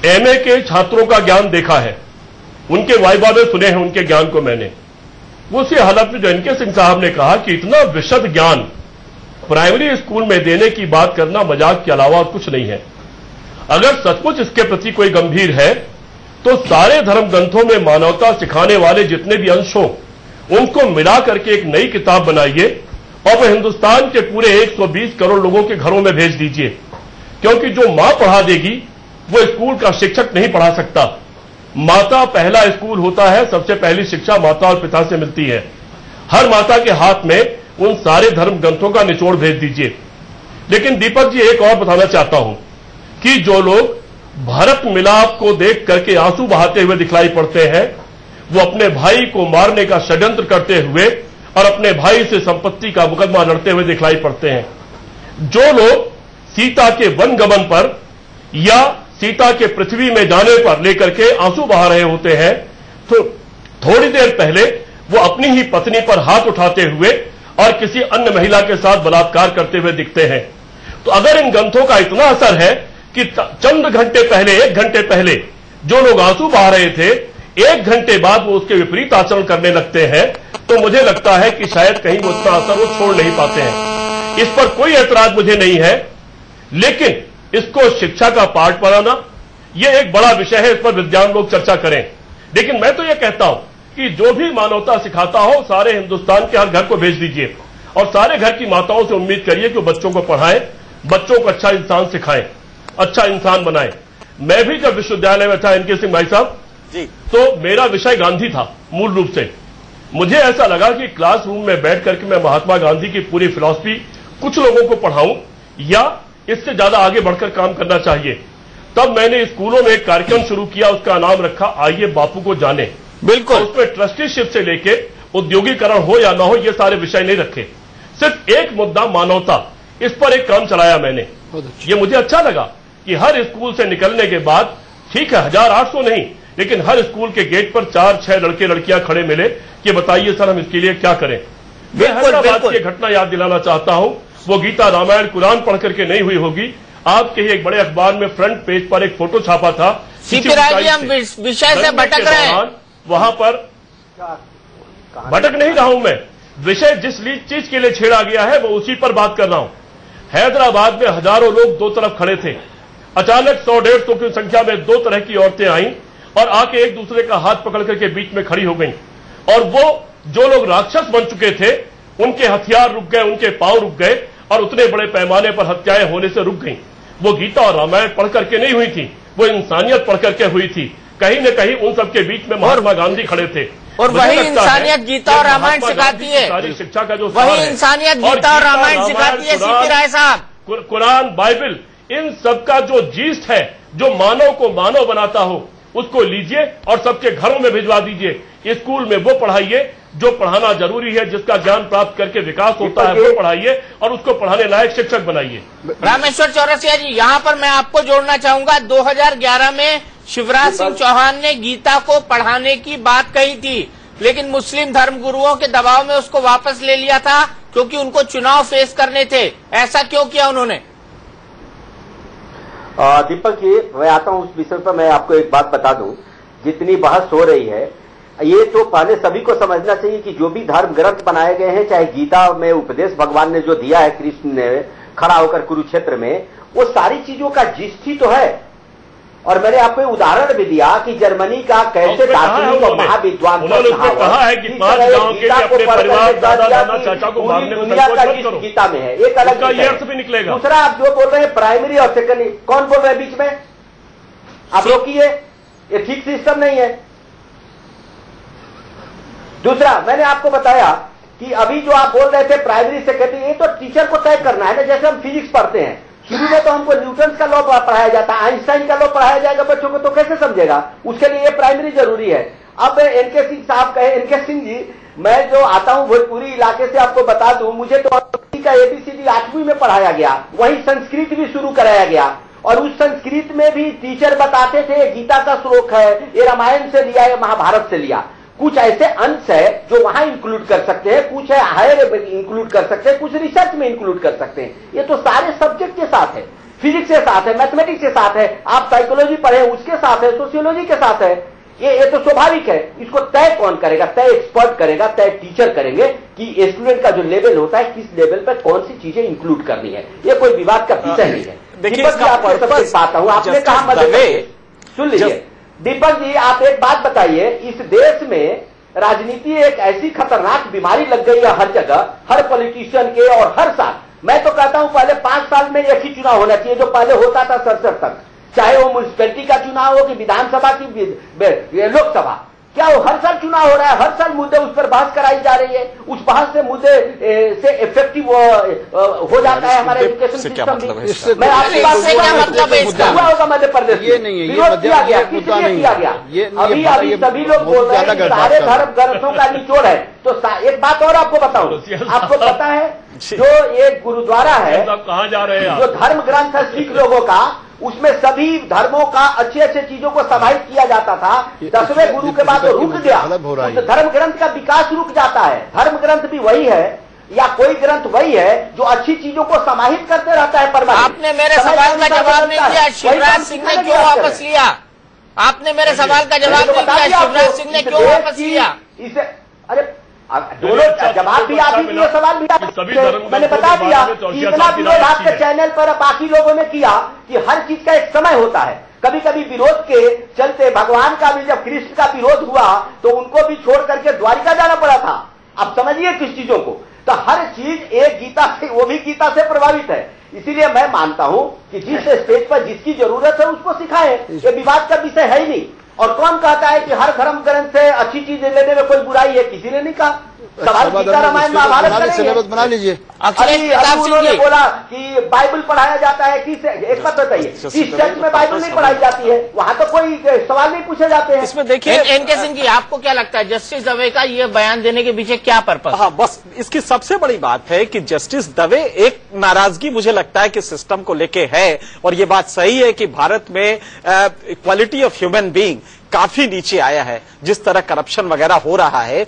Speaker 19: एमए के छात्रों का ज्ञान देखा है, उनके वाइवा में सुने हैं उनके ज्ञान को मैंने। उसी हालत में जो एनके सिंह साहब ने कहा कि इतना विशद ज्ञान प्राइमरी स्कूल में देने की बात करना मजाक के अलावा और कुछ नहीं है। अगर सचमुच इसके प्रति कोई गंभीर है तो सारे धर्म ग्रंथों में मानवता सिखाने वाले जितने भी अंश हों उनको मिला करके एक नई किताब बनाइए और वह हिंदुस्तान के पूरे 120 करोड़ लोगों के घरों में भेज दीजिए, क्योंकि जो मां पढ़ा देगी वो स्कूल का शिक्षक नहीं पढ़ा सकता। माता पहला स्कूल होता है, सबसे पहली शिक्षा माता और पिता से मिलती है। हर माता के हाथ में उन सारे धर्म ग्रंथों का निचोड़ भेज दीजिए। लेकिन दीपक जी, एक और बताना चाहता हूं कि जो लोग भारत मिलाप को देख करके आंसू बहाते हुए दिखलाई पड़ते हैं, वो अपने भाई को मारने का षड्यंत्र करते हुए और अपने भाई से संपत्ति का मुकदमा लड़ते हुए दिखलाई पड़ते हैं। जो लोग सीता के वनगमन पर या सीता के पृथ्वी में जाने पर लेकर के आंसू बहा रहे होते हैं, तो थोड़ी देर पहले वो अपनी ही पत्नी पर हाथ उठाते हुए और किसी अन्य महिला के साथ बलात्कार करते हुए दिखते हैं। तो अगर इन ग्रंथों का इतना असर है कि चंद घंटे पहले, 1 घंटे पहले जो लोग आंसू बहा रहे थे, 1 घंटे बाद वो उसके विपरीत आचरण करने लगते हैं, तो मुझे लगता है कि शायद कहीं वो उतना असर वो छोड़ नहीं पाते हैं। इस पर कोई ऐतराज मुझे नहीं है, लेकिन इसको शिक्षा का पाठ बनाना यह एक बड़ा विषय है, इस पर विद्वान लोग चर्चा करें। लेकिन मैं तो यह कहता हूं कि जो भी मानवता सिखाता हो सारे हिंदुस्तान के हर घर को भेज दीजिए और सारे घर की माताओं से उम्मीद करिए कि वो बच्चों को पढ़ाएं, बच्चों को अच्छा इंसान सिखाएं, अच्छा इंसान बनाएं। मैं भी जब विश्वविद्यालय में था एनके सिंह भाई साहब जी, तो मेरा विषय गांधी था मूल रूप से। मुझे ऐसा लगा कि क्लासरूम में बैठ करके मैं महात्मा गांधी की पूरी फिलॉसफी कुछ लोगों को पढ़ाऊं या इससे ज्यादा आगे बढ़कर काम करना चाहिए। तब मैंने स्कूलों में एक कार्यक्रम शुरू किया, उसका नाम रखा आइए बापू को जाने। बिल्कुल, उसमें ट्रस्टीशिप से लेके उद्योगीकरण हो या ना हो ये सारे विषय नहीं रखे, सिर्फ एक मुद्दा मानवता, इस पर एक काम चलाया मैंने। ये मुझे अच्छा लगा कि हर स्कूल से निकलने के बाद, ठीक है 1800 नहीं, लेकिन हर स्कूल के गेट पर 4-6 लड़के लड़कियां खड़े मिले कि बताइए सर हम इसके लिए क्या करें। मैं हैदराबाद की घटना याद दिलाना चाहता हूं, वो गीता रामायण कुरान पढ़ करके नहीं हुई होगी। आपके ही एक बड़े अखबार में फ्रंट पेज पर एक फोटो छापा था।
Speaker 1: सीपी राय जी, हम विषय से भटक रहे हैं।
Speaker 19: वहां पर भटक नहीं रहा हूं मैं, विषय जिस चीज के लिए छेड़ा गया है वो उसी पर बात कर रहा हूं। हैदराबाद में हजारों लोग दो तरफ खड़े थे। अचानक 100-150 की संख्या में 2 तरह की औरतें आईं और आके एक दूसरे का हाथ पकड़ करके बीच में खड़ी हो गईं। और वो जो लोग राक्षस बन चुके थे उनके हथियार रुक गए, उनके पांव रुक गए और उतने बड़े पैमाने पर हत्याएं होने से रुक गईं। वो गीता और रामायण पढ़ करके नहीं हुई थी, वो इंसानियत पढ़ करके हुई थी। कहीं न कहीं उन सबके बीच में महात्मा गांधी खड़े थे।
Speaker 1: और वही इंसानियत गीता और रामायण सिखाती है,
Speaker 19: सारी शिक्षा का जो
Speaker 1: वही इंसानियत गीता और रामायण सिखाती है। सीपी राय साहब,
Speaker 19: कुरान, बाइबल, इन सबका जो जीस्ट है, जो मानव को मानव बनाता हो, उसको लीजिए और सबके घरों में भिजवा दीजिए। स्कूल में वो पढ़ाइए जो पढ़ाना जरूरी है, जिसका ज्ञान प्राप्त करके विकास होता है वो पढ़ाइए और उसको पढ़ाने लायक शिक्षक बनाइए।
Speaker 1: रामेश्वर चौरसिया जी, यहाँ पर मैं आपको जोड़ना चाहूंगा, 2011 में शिवराज सिंह चौहान ने गीता को पढ़ाने की बात कही थी, लेकिन मुस्लिम धर्म गुरुओं के दबाव में उसको वापस ले लिया था क्योंकि उनको चुनाव फेस करने थे। ऐसा क्यों किया उन्होंने?
Speaker 14: दीपक जी, मैं आता हूं उस विषय पर। मैं आपको एक बात बता दूं, जितनी बहस हो रही है, ये तो पहले सभी को समझना चाहिए कि जो भी धर्म ग्रंथ बनाए गए हैं, चाहे गीता में उपदेश भगवान ने जो दिया है कृष्ण ने खड़ा होकर कुरुक्षेत्र में, वो सारी चीजों का जिष्ठी तो है। और मैंने आपको उदाहरण भी दिया कि जर्मनी का कैसे दार्शनिक और महाविद्वान
Speaker 19: कहा है कि 5 गांव के लिए अपने परिवार, दादा दादा चाचा को मारने में
Speaker 14: दुनिया का जिस गीता में है, एक अलग
Speaker 19: अर्थ भी निकलेगा।
Speaker 14: दूसरा, आप जो बोल रहे हैं प्राइमरी और सेकेंडरी, कौन बोल रहे हैं बीच में? आप रोकिए, ये ठीक सिस्टम नहीं है। दूसरा, मैंने आपको बताया कि अभी जो आप बोल रहे थे प्राइमरी सेकेंडरी, ये तो टीचर को तय करना है ना। जैसे हम फिजिक्स पढ़ते हैं, शुरू में तो हमको न्यूटन का लॉ पढ़ाया जाता है, आइंस्टाइन का लॉ पढ़ाया जाएगा बच्चों को, तो कैसे समझेगा? उसके लिए ये प्राइमरी जरूरी है। अब एनके सिंह साहब कहे, एनके सिंह जी, मैं जो आता हूं भोजपुरी इलाके से, आपको बता दूं, मुझे तो का ABCD 8वीं में पढ़ाया गया, वहीं संस्कृत भी शुरू कराया गया। और उस संस्कृत में भी टीचर बताते थे गीता का श्लोक है, ये रामायण से लिया, ये महाभारत से लिया। कुछ ऐसे अंश है जो वहां इंक्लूड कर सकते हैं, कुछ है हायर इंक्लूड कर सकते हैं, कुछ रिसर्च में इंक्लूड कर सकते हैं। ये तो सारे सब्जेक्ट के साथ है, फिजिक्स के साथ है, मैथमेटिक्स के साथ है, आप साइकोलॉजी पढ़े उसके साथ है, सोशियोलॉजी के साथ है। ये तो स्वाभाविक है। इसको तय कौन करेगा? तय एक्सपर्ट करेगा, तय टीचर करेंगे कि स्टूडेंट का जो लेवल होता है, किस लेवल पर कौन सी चीजें इंक्लूड करनी है। ये कोई विवाद का विषय नहीं है।
Speaker 18: देखिए,
Speaker 14: पाता हूं, आपने कहा, सुन लीजिए दीपक जी, आप एक बात बताइए, इस देश में राजनीति एक ऐसी खतरनाक बीमारी लग गई है हर जगह, हर पॉलिटिशियन के, और हर साल। मैं तो कहता हूं पहले 5 साल में एक ही चुनाव होना चाहिए, जो पहले होता था 67 तक, चाहे वो म्युनिसिपैलिटी का चुनाव हो कि विधानसभा की लोकसभा। क्या वो हर साल चुनाव हो रहा है? हर साल मुद्दे उस पर बहस कराई जा रही है, उस बहस से मुद्दे से इफेक्टिव हो जाता है हमारे एजुकेशन सिस्टम भी। मैं आपकी बात से क्या मतलब है? इसका हुआ होगा मध्य प्रदेश, ये नहीं है, विरोध किया गया, किसने किया गया? अभी सभी लोग बोल रहे हैं सारे धर्म ग्रंथों का निचोड़ है। तो एक बात और आपको बताऊं, आपको पता है जो एक गुरुद्वारा है,
Speaker 19: कहाँ जा रहे हैं,
Speaker 14: जो धर्म ग्रंथ है सिख लोगों का, उसमें सभी धर्मों का अच्छे अच्छे चीजों को समाहित किया जाता था। 10वें गुरु के बाद तो रुक गया, तो धर्म ग्रंथ का विकास रुक जाता है। धर्म ग्रंथ भी वही है, या कोई ग्रंथ वही है जो अच्छी चीजों को समाहित करते रहता है परमानेंट।
Speaker 1: आपने मेरे सवाल का जवाब नहीं दिया, शिवराज सिंह ने क्यों वापस लिया? आपने मेरे सवाल का जवाब नहीं दिया, शिवराज सिंह ने क्यों वापस लिया?
Speaker 14: इसे अरे दोनों जवाब भी आप ही दिए, सवाल भी आप, मैंने बता दिया कि इतना विरोध आपके चैनल पर बाकी लोगों ने किया कि हर चीज का एक समय होता है। कभी कभी विरोध के चलते भगवान का भी, जब कृष्ण का विरोध हुआ तो उनको भी छोड़ करके द्वारिका जाना पड़ा था। अब समझिए किस चीजों को, तो हर चीज एक गीता से, वो भी गीता से प्रभावित है। इसीलिए मैं मानता हूं कि जिस स्टेज पर जिसकी जरूरत है उसको सिखाएं, ये विवाद का विषय है ही नहीं। और कौन कहता है कि हर धर्म ग्रंथ से अच्छी चीज लेने में कोई बुराई है? किसी ने नहीं कहा। सवाल गीता रामायण महाभारत
Speaker 16: सिलेबस बना लीजिए।
Speaker 14: उन्होंने बोला कि बाइबल पढ़ाया जाता है, किस एक बात बताइए, किस चर्च में बाइबल नहीं पढ़ाई जाती है? वहां तो कोई सवाल नहीं पूछे जाते हैं।
Speaker 1: इसमें देखिए एनके सिंह जी, आपको क्या लगता है जस्टिस दवे का ये बयान देने के पीछे क्या पर्पस?
Speaker 18: हाँ, बस इसकी सबसे बड़ी बात है कि जस्टिस दवे एक नाराजगी मुझे लगता है कि सिस्टम को लेके है। और ये बात सही है कि भारत में इक्वालिटी ऑफ ह्यूमन बीइंग काफी नीचे आया है। जिस तरह करप्शन वगैरह हो रहा है,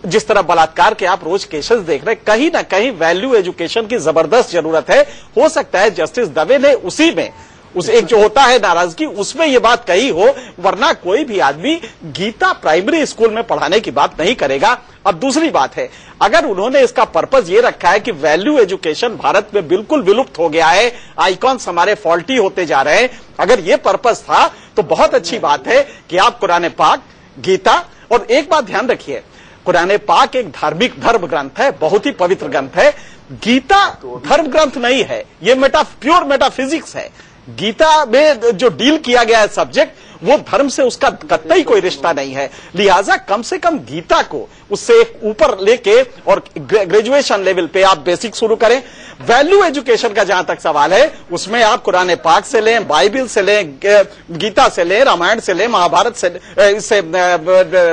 Speaker 18: जिस तरह बलात्कार के आप रोज केसेस देख रहे हैं, कहीं ना कहीं वैल्यू एजुकेशन की जबरदस्त जरूरत है। हो सकता है जस्टिस दवे ने उसी में उस एक जो होता है नाराजगी, उसमें ये बात कही हो, वरना कोई भी आदमी गीता प्राइमरी स्कूल में पढ़ाने की बात नहीं करेगा। अब दूसरी बात है, अगर उन्होंने इसका पर्पस ये रखा है कि वैल्यू एजुकेशन भारत में बिल्कुल विलुप्त हो गया है, आइकॉन्स हमारे फॉल्टी होते जा रहे हैं, अगर ये पर्पस था तो बहुत अच्छी बात है कि आप कुरान पाक, गीता, और एक बात ध्यान रखिए, कुरान पाक एक धार्मिक धर्म ग्रंथ है, बहुत ही पवित्र ग्रंथ है। गीता धर्म ग्रंथ नहीं है, ये प्योर मेटाफिजिक्स है। गीता में जो डील किया गया है सब्जेक्ट, वो धर्म से उसका कतई कोई रिश्ता नहीं है। लिहाजा कम से कम गीता को उससे ऊपर लेके और ग्रेजुएशन लेवल पे आप बेसिक शुरू करें। वैल्यू एजुकेशन का जहां तक सवाल है, उसमें आप कुरान पाक से लें, बाइबल से लें, गीता से लें, रामायण से लें, महाभारत से, इससे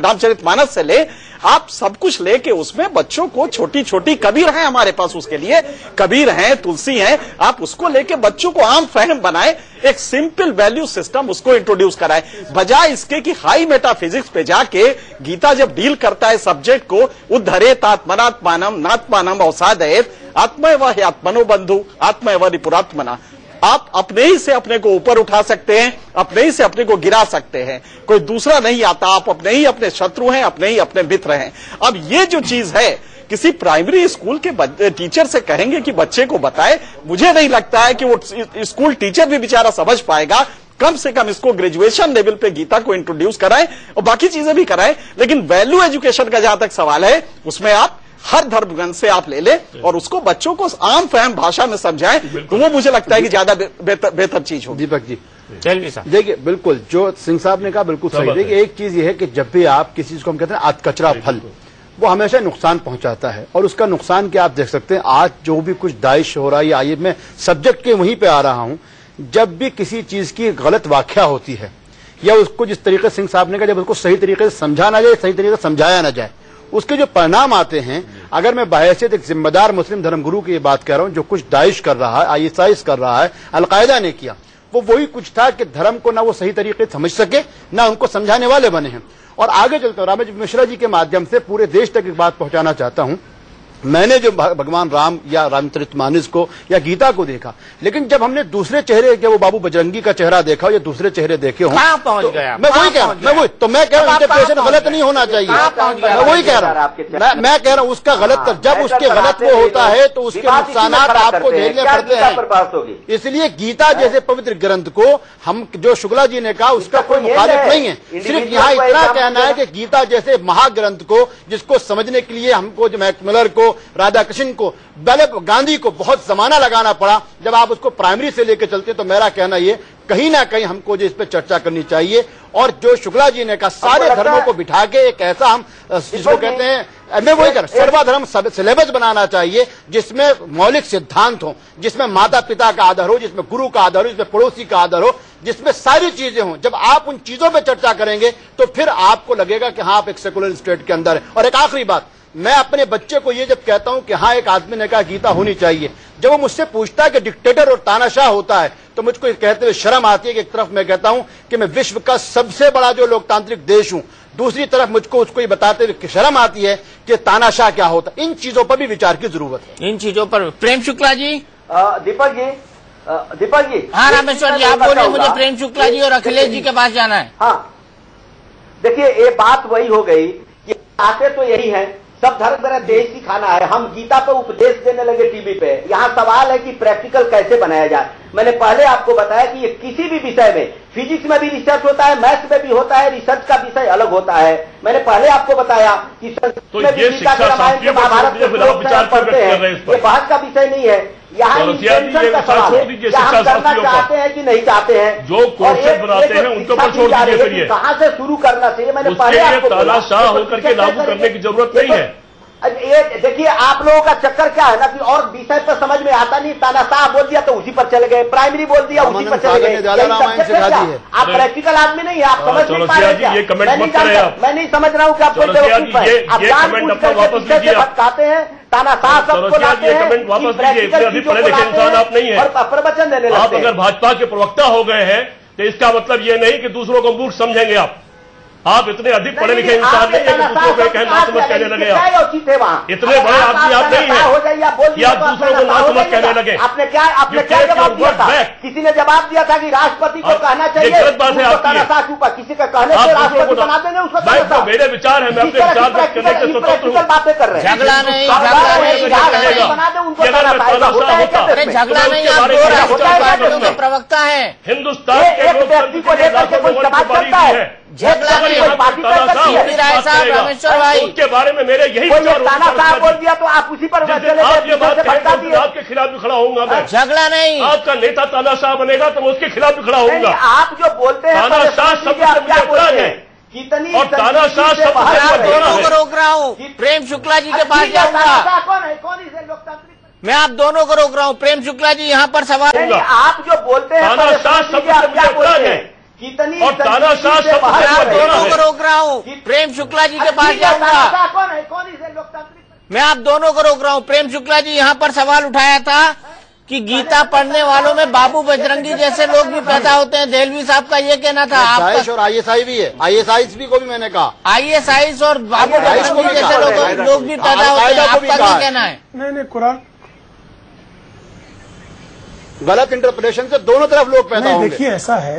Speaker 18: रामचरितमानस से लें, आप सब कुछ लेके उसमें बच्चों को छोटी छोटी, कबीर हैं हमारे पास उसके लिए, कबीर हैं, तुलसी हैं, आप उसको लेके बच्चों को आम फहम बनाए, एक सिंपल वैल्यू सिस्टम उसको इंट्रोड्यूस कराए, बजाय इसके कि हाई मेटाफिजिक्स पे जाके गीता जब डील करता है सब्जेक्ट को, उद्धरेत आत्मनात्मानम नात्मानम अवसादयेत आत्मैव हि आत्मनो बंधु आत्मैव रिपुरात्मना। आप अपने ही से अपने को ऊपर उठा सकते हैं, अपने ही से अपने को गिरा सकते हैं, कोई दूसरा नहीं आता। आप अपने ही अपने शत्रु हैं, अपने ही अपने मित्र हैं। अब ये जो चीज है, किसी प्राइमरी स्कूल के टीचर से कहेंगे कि बच्चे को बताए, मुझे नहीं लगता है कि वो स्कूल टीचर भी बेचारा समझ पाएगा। कम से कम इसको ग्रेजुएशन लेवल पे गीता को इंट्रोड्यूस कराएं और बाकी चीजें भी कराएं, लेकिन वैल्यू एजुकेशन का जहां तक सवाल है, उसमें आप हर धर्म ग्रंथ से आप ले लें और उसको बच्चों को आम फहम भाषा में समझाएं, तो वो मुझे लगता है कि ज्यादा बेहतर चीज होगी।
Speaker 16: दीपक जी देखिए, बिल्कुल जो सिंह साहब ने कहा बिल्कुल सही। देखिए, एक चीज ये है कि जब भी आप किसी चीज को हम कहते हैं अधकचरा फल, वो हमेशा नुकसान पहुंचाता है। और उसका नुकसान क्या आप देख सकते हैं, आज जो भी कुछ दाइश हो रहा है, या मैं सब्जेक्ट के वहीं पे आ रहा हूं, जब भी किसी चीज की गलत व्याख्या होती है या उसको जिस तरीके से सिंह साहब ने कहा, जब उसको सही तरीके से समझा ना जाए, सही तरीके से समझाया ना जाए, उसके जो परिणाम आते हैं, अगर मैं बहैसियत एक जिम्मेदार मुस्लिम धर्मगुरु की बात कह रहा हूं, जो कुछ दाइश कर रहा है, आईएसआईएस कर रहा है, अलकायदा ने किया, वो वही कुछ था कि धर्म को ना वो सही तरीके से समझ सके, ना उनको समझाने वाले बने हैं। और आगे चलकर रामेश मिश्रा जी के माध्यम से पूरे देश तक एक बात पहुंचाना चाहता हूं। मैंने जो भगवान राम या रामचरितमानस को या गीता को देखा, लेकिन जब हमने दूसरे चेहरे के, वो बाबू बजरंगी का चेहरा देखा या दूसरे चेहरे देखे हों,
Speaker 1: पहुंच गया
Speaker 16: मैं वही कह रहा हूं, तो मैं कह रहा हूं इंटरप्रिटेशन गलत नहीं होना चाहिए। मैं वही कह रहा हूं, मैं कह रहा हूं उसका गलत, जब उसके गलत वो होता है तो उसके नुकसान आपको झेलने पड़ते हैं। इसलिए गीता जैसे पवित्र ग्रंथ को हम, जो शुक्ला जी ने कहा, उसका कोई मुखालिफ नहीं है। सिर्फ यहाँ इतना कहना है कि गीता जैसे महाग्रंथ को, जिसको समझने के लिए हमको, जो मैकमिलर को, राधा कृष्ण को, गांधी को बहुत जमाना लगाना पड़ा, जब आप उसको प्राइमरी से लेकर चलते, तो मेरा कहना ये कहीं ना कहीं हमको जो इस पे चर्चा करनी चाहिए। और जो शुक्ला जी ने कहा, सारे धर्मों को बिठा के एक ऐसा हम जिसको कहते हैं, मैं वही कर सर्वधर्म सिलेबस बनाना चाहिए, जिसमें मौलिक सिद्धांत हो, जिसमें माता पिता का आदर हो, जिसमें गुरु का आदर हो, जिसमें पड़ोसी का आदर हो, जिसमें सारी चीजें हों। जब आप उन चीजों पर चर्चा करेंगे तो फिर आपको लगेगा कि हाँ, आप एक सेकुलर स्टेट के अंदर है। और एक आखिरी बात, मैं अपने बच्चे को ये जब कहता हूं कि हाँ, एक आदमी ने कहा गीता होनी चाहिए, जब वो मुझसे पूछता है कि डिक्टेटर और तानाशाह होता है, तो मुझको कहते हुए शर्म आती है कि एक तरफ मैं कहता हूं कि मैं विश्व का सबसे बड़ा जो लोकतांत्रिक देश हूं, दूसरी तरफ मुझको उसको ये बताते हुए शर्म आती है कि तानाशाह क्या होता है। इन चीजों पर भी विचार की जरूरत है।
Speaker 1: इन चीजों पर प्रेम शुक्ला जी।
Speaker 14: दीपक जी
Speaker 1: हाँ रामेश्वर जी, आप बोले, मुझे प्रेम शुक्ला जी और अखिलेश जी के पास जाना है।
Speaker 14: हाँ, देखिए, ये बात वही हो गई कि आते तो यही है, सब धर्म तरह देश ही खाना है। हम गीता पे उपदेश देने लगे टीवी पे। यहाँ सवाल है कि प्रैक्टिकल कैसे बनाया जाए। मैंने पहले आपको बताया कि ये किसी भी विषय में, फिजिक्स में भी रिसर्च होता है, मैथ्स में भी होता है, रिसर्च का विषय अलग होता है। मैंने पहले आपको बताया कि
Speaker 19: तो ये शिक्षा शास्त्रीय
Speaker 14: महाभारत पढ़ते हैं, ये बात का विषय नहीं है। यहाँ इंटेंशन का सवाल है, क्या हम करना चाहते हैं कि नहीं चाहते हैं।
Speaker 19: जो कोर्सेज बनाते हैं उनके ऊपर छोड़ दीजिए। फिर ये
Speaker 14: कहाँ से शुरू करना चाहिए, मैंने पहले आपको
Speaker 19: तानाशाह होकर के लागू करने की जरूरत नहीं है।
Speaker 14: ये देखिए, आप लोगों का चक्कर क्या है ना कि और विषय पर समझ में आता नहीं, तानाशाह बोल दिया तो उसी पर चले गए, प्राइमरी बोल दिया उसी पर चले गए। आप प्रैक्टिकल आदमी नहीं है, आप समझ नहीं पा रहे। मैं नहीं समझ रहा हूँ कि आप आप जानबूझ करके विषय से भटकाते हैं, तानाशाह सबको लाते हैं,
Speaker 19: आप नहीं है
Speaker 14: और प्रवचन देने लगते हैं।
Speaker 19: आप अगर भाजपा के प्रवक्ता हो गए हैं तो इसका मतलब ये नहीं कि दूसरों को मूर्ख समझेंगे। आप इतने अधिक पढ़े लिखे इंसान नहीं है कि दूसरों को कहना नासमझ कहने लगे। आप इतने बड़े आदमी आप नहीं है कि आप दूसरों को नासमझ कहने लगे।
Speaker 14: आपने क्या जवाब दिया था? किसी ने जवाब दिया था कि राष्ट्रपति को कहना चाहिए,
Speaker 19: गलत बात है आपकी।
Speaker 14: किसी का कहने से राष्ट्रपति बना देंगे उसको।
Speaker 19: मेरे विचार है, मैं अपने विचार व्यक्त करने के स्वतंत्र हूँ।
Speaker 14: बातें कर रहे हैं,
Speaker 1: झगड़ा नहीं,
Speaker 14: बना दे उनको, झगड़ा नहीं। आप दो राष्ट्रीय पार्टियों के प्रवक्ता है,
Speaker 19: हिंदुस्तान
Speaker 14: एक व्यक्ति को लेकर के कोई समाज करता है,
Speaker 1: झगड़ा नहीं। रामेश्वर भाई,
Speaker 19: उसके बारे में मेरे यही
Speaker 14: तानाशाह बोल दिया तो आप उसी पर
Speaker 19: आप ये बात कहेंगे तो आपके खिलाफ भी खड़ा होऊंगा मैं।
Speaker 1: झगड़ा नहीं,
Speaker 19: आपका नेता तानाशाह बनेगा तो मैं उसके खिलाफ भी खड़ा होऊंगा।
Speaker 14: आप जो बोलते हैं
Speaker 19: तानाशाह शब्द है
Speaker 14: कितनी,
Speaker 19: और तानाशाह शब्द
Speaker 1: आप दोनों को रोक रहा हूँ। प्रेम शुक्ला जी के पास जाऊंगा।
Speaker 14: कौन है, कौन इसे लोकतांत्रिक?
Speaker 1: मैं आप दोनों को रोक रहा हूँ। प्रेम शुक्ला जी यहाँ पर सवाल,
Speaker 14: आप जो बोलते हैं
Speaker 19: तानाशाह शब्द है
Speaker 14: कितनी,
Speaker 19: और तानाशाह शब्द
Speaker 1: आप दोनों को रोक रहा हूँ। प्रेम शुक्ला जी के पास जाऊंगा।
Speaker 14: कौन है, कौन इसे लोकतांत्रिक?
Speaker 1: मैं आप दोनों को रोक रहा हूँ। प्रेम शुक्ला जी यहाँ पर सवाल उठाया था कि गीता पढ़ने वालों में बाबू बजरंगी जैसे लोग भी पैदा होते हैं। देहलवी साहब का ये कहना था।
Speaker 16: आपका और आईएसआई भी है, आईएसआईएस भी को भी मैंने कहा,
Speaker 1: आईएसआईएस और बाबू बजरंगी जैसे लोग भी पैदा होते हैं। आपका क्या कहना है?
Speaker 17: नहीं, कुरान
Speaker 16: गलत इंटरप्रिटेशन से दोनों तरफ लोग पैदा होंगे।
Speaker 17: देखिए ऐसा है,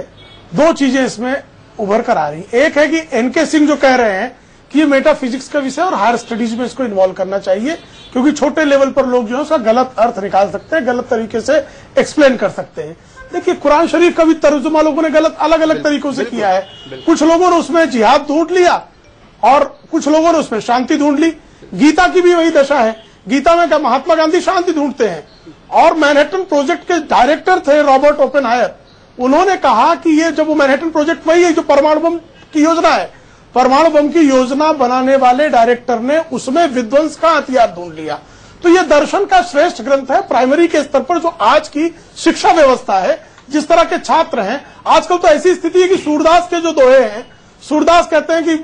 Speaker 17: दो चीजें इसमें उभर कर आ रही। एक है कि एनके सिंह जो कह रहे हैं कि ये मेटाफिजिक्स का विषय और हायर स्टडीज में इसको इन्वॉल्व करना चाहिए, क्योंकि छोटे लेवल पर लोग जो है उसका गलत अर्थ निकाल सकते हैं, गलत तरीके से एक्सप्लेन कर सकते हैं। देखिए कुरान शरीफ का भी तर्जुमा लोगों ने गलत अलग अलग तरीकों से किया है। कुछ लोगों ने उसमें जिहाद ढूंढ लिया और कुछ लोगों ने उसमें शांति ढूंढ ली। गीता की भी वही दशा है। गीता में क्या महात्मा गांधी शांति ढूंढते हैं, और मैनहट्टन प्रोजेक्ट के डायरेक्टर थे रॉबर्ट ओपेनहायर, उन्होंने कहा कि ये जब वो मैनहट्टन प्रोजेक्ट वही है जो परमाणु बम की योजना है, परमाणु बम की योजना बनाने वाले डायरेक्टर ने उसमें विध्वंस का हथियार ढूंढ लिया। तो ये दर्शन का श्रेष्ठ ग्रंथ है। प्राइमरी के स्तर पर जो आज की शिक्षा व्यवस्था है, जिस तरह के छात्र हैं आजकल, तो ऐसी स्थिति है कि सूरदास के जो दोहे हैं, सूरदास कहते हैं कि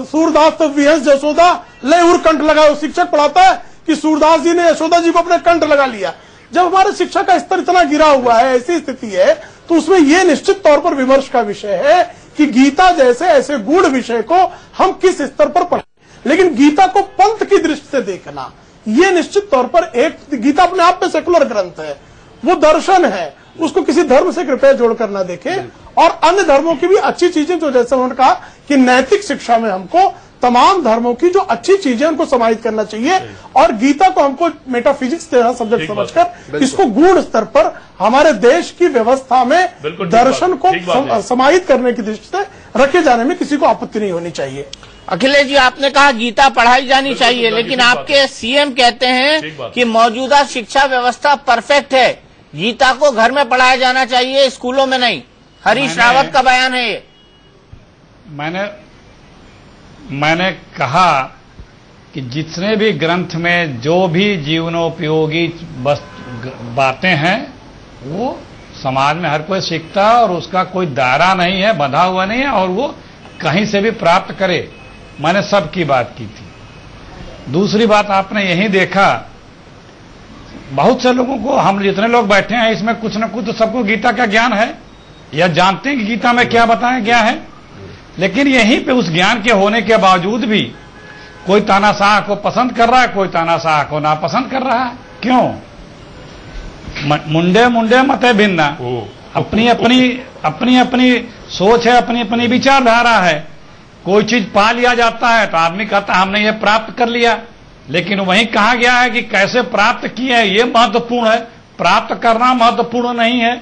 Speaker 17: सूरदास तो विहंस जसोदा ले उर कंठ लगाओ। शिक्षक पढ़ाता है कि सूरदास जी ने यशोदा जी को अपने कंठ लगा लिया। जब हमारे शिक्षा का स्तर इतना गिरा हुआ है, ऐसी स्थिति है, तो उसमें यह निश्चित तौर पर विमर्श का विषय है कि गीता जैसे ऐसे गूढ़ विषय को हम किस स्तर पर पढ़ें। लेकिन गीता को पंथ की दृष्टि से देखना, ये निश्चित तौर पर एक, गीता अपने आप में सेकुलर ग्रंथ है, वो दर्शन है, उसको किसी धर्म से कृपया जोड़कर ना देखें। और अन्य धर्मों की भी अच्छी चीजें, जो जैसे उन्होंने कहा कि नैतिक शिक्षा में हमको तमाम धर्मों की जो अच्छी चीजें उनको समाहित करना चाहिए, और गीता को हमको मेटाफिजिक्स जैसा सब्जेक्ट समझकर इसको गूढ़ स्तर पर हमारे देश की व्यवस्था में दर्शन को समाहित करने की दृष्टि से रखे जाने में किसी को आपत्ति नहीं होनी चाहिए।
Speaker 1: अखिलेश जी, आपने कहा गीता पढ़ाई जानी चाहिए, लेकिन आपके सीएम कहते हैं कि मौजूदा शिक्षा व्यवस्था परफेक्ट है, गीता को घर में पढ़ाया जाना चाहिए, स्कूलों में नहीं। हरीश रावत का बयान है ये।
Speaker 15: मैंने कहा कि जितने भी ग्रंथ में जो भी जीवनोपयोगी बातें हैं वो समाज में हर कोई सीखता है, और उसका कोई दायरा नहीं है, बंधा हुआ नहीं है, और वो कहीं से भी प्राप्त करे। मैंने सबकी बात की थी। दूसरी बात, आपने यही देखा बहुत से लोगों को, हम जितने लोग बैठे हैं इसमें कुछ न कुछ तो सबको गीता का ज्ञान है, या जानते हैं कि गीता में क्या बताएं क्या है, लेकिन यहीं पे उस ज्ञान के होने के बावजूद भी कोई तानाशाह को पसंद कर रहा है, कोई तानाशाह को नापसंद कर रहा है। क्यों? मुंडे मुंडे मते भिन्ना, अपनी अपनी सोच है, अपनी अपनी विचारधारा है। कोई चीज पा लिया जाता है तो आदमी कहता है हमने ये प्राप्त कर लिया, लेकिन वहीं कहा गया है कि कैसे प्राप्त किया है ये महत्वपूर्ण है, प्राप्त करना महत्वपूर्ण नहीं है।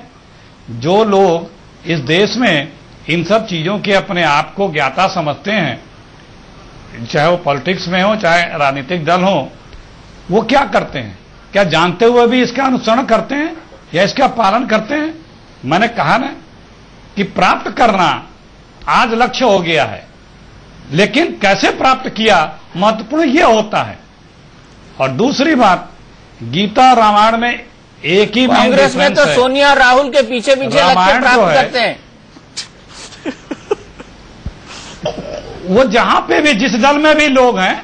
Speaker 15: जो लोग इस देश में इन सब चीजों के अपने आप को ज्ञाता समझते हैं, चाहे वो पॉलिटिक्स में हो चाहे राजनीतिक दल हो, वो क्या करते हैं? क्या जानते हुए भी इसका अनुसरण करते हैं या इसका पालन करते हैं? मैंने कहा ना कि प्राप्त करना आज लक्ष्य हो गया है, लेकिन कैसे प्राप्त किया महत्वपूर्ण ये होता है। और दूसरी बात, गीता रामायण में एक ही
Speaker 1: कांग्रेस में तो सोनिया राहुल के पीछे पीछे लग के प्राप्त करते हैं।
Speaker 15: वो जहां पे भी, जिस दल में भी लोग हैं,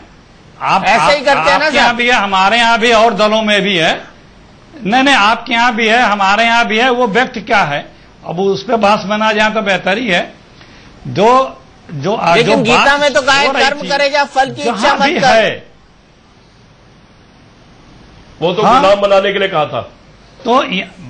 Speaker 15: आप
Speaker 1: ऐसे ही करते हैं ना।
Speaker 15: आपके यहाँ भी है, हमारे यहाँ भी, और दलों में भी है। नहीं, आपके यहाँ भी है, हमारे यहाँ भी है। वो व्यक्ति क्या है, अब उस पर बहस बना जाए तो बेहतर ही है।
Speaker 1: लेकिन गीता में तो कहा कर्म करेगा फल की इच्छा मत कर,
Speaker 19: वो तो गुलाम बनाने के लिए कहा था।
Speaker 15: तो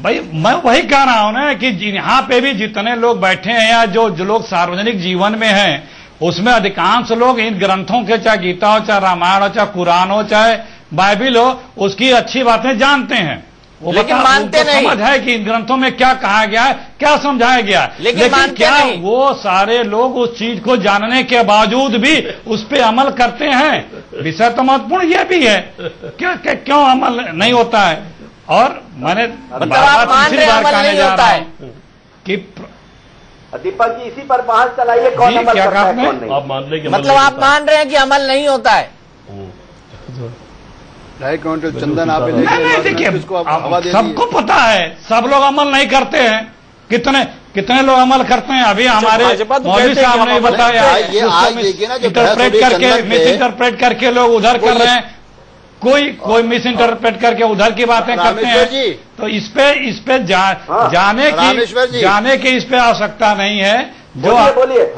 Speaker 15: भाई मैं वही कह रहा हूं ना कि यहाँ पे भी जितने लोग बैठे हैं या जो लोग सार्वजनिक जीवन में हैं, उसमें अधिकांश लोग इन ग्रंथों के, चाहे गीता हो, चाहे रामायण हो, चाहे कुरान हो, चाहे बाइबिल हो, उसकी अच्छी बातें जानते हैं। वो
Speaker 1: लेकिन मानते नहीं।
Speaker 15: समझ है कि इन ग्रंथों में क्या कहा गया है, क्या समझाया गया है, लेकिन क्या वो सारे लोग उस चीज को जानने के बावजूद भी उस पर अमल करते हैं? विषय तो महत्वपूर्ण ये भी है, क्यों अमल नहीं होता है? और मैंने तीसरी बार कहने जा रहा हूं कि
Speaker 14: दीपक जी इसी पर बहस चलाइए, कौन अमल करता है कौन नहीं।
Speaker 19: आप मान लें कि
Speaker 1: मतलब आप मान रहे हैं कि अमल नहीं होता है?
Speaker 16: 2.5 क्विंटल चंदन आप
Speaker 15: देखिए, सबको पता है, सब लोग अमल नहीं करते हैं। कितने लोग अमल करते हैं? अभी हमारे मौलवी साहब ने बताया, इंटरप्रेट करके, मिस इंटरप्रेट करके लोग उधर कर रहे हैं, कोई मिस इंटरप्रेट करके उधर की बातें करते हैं। तो इस पे जाने की इस पे आवश्यकता नहीं है। जो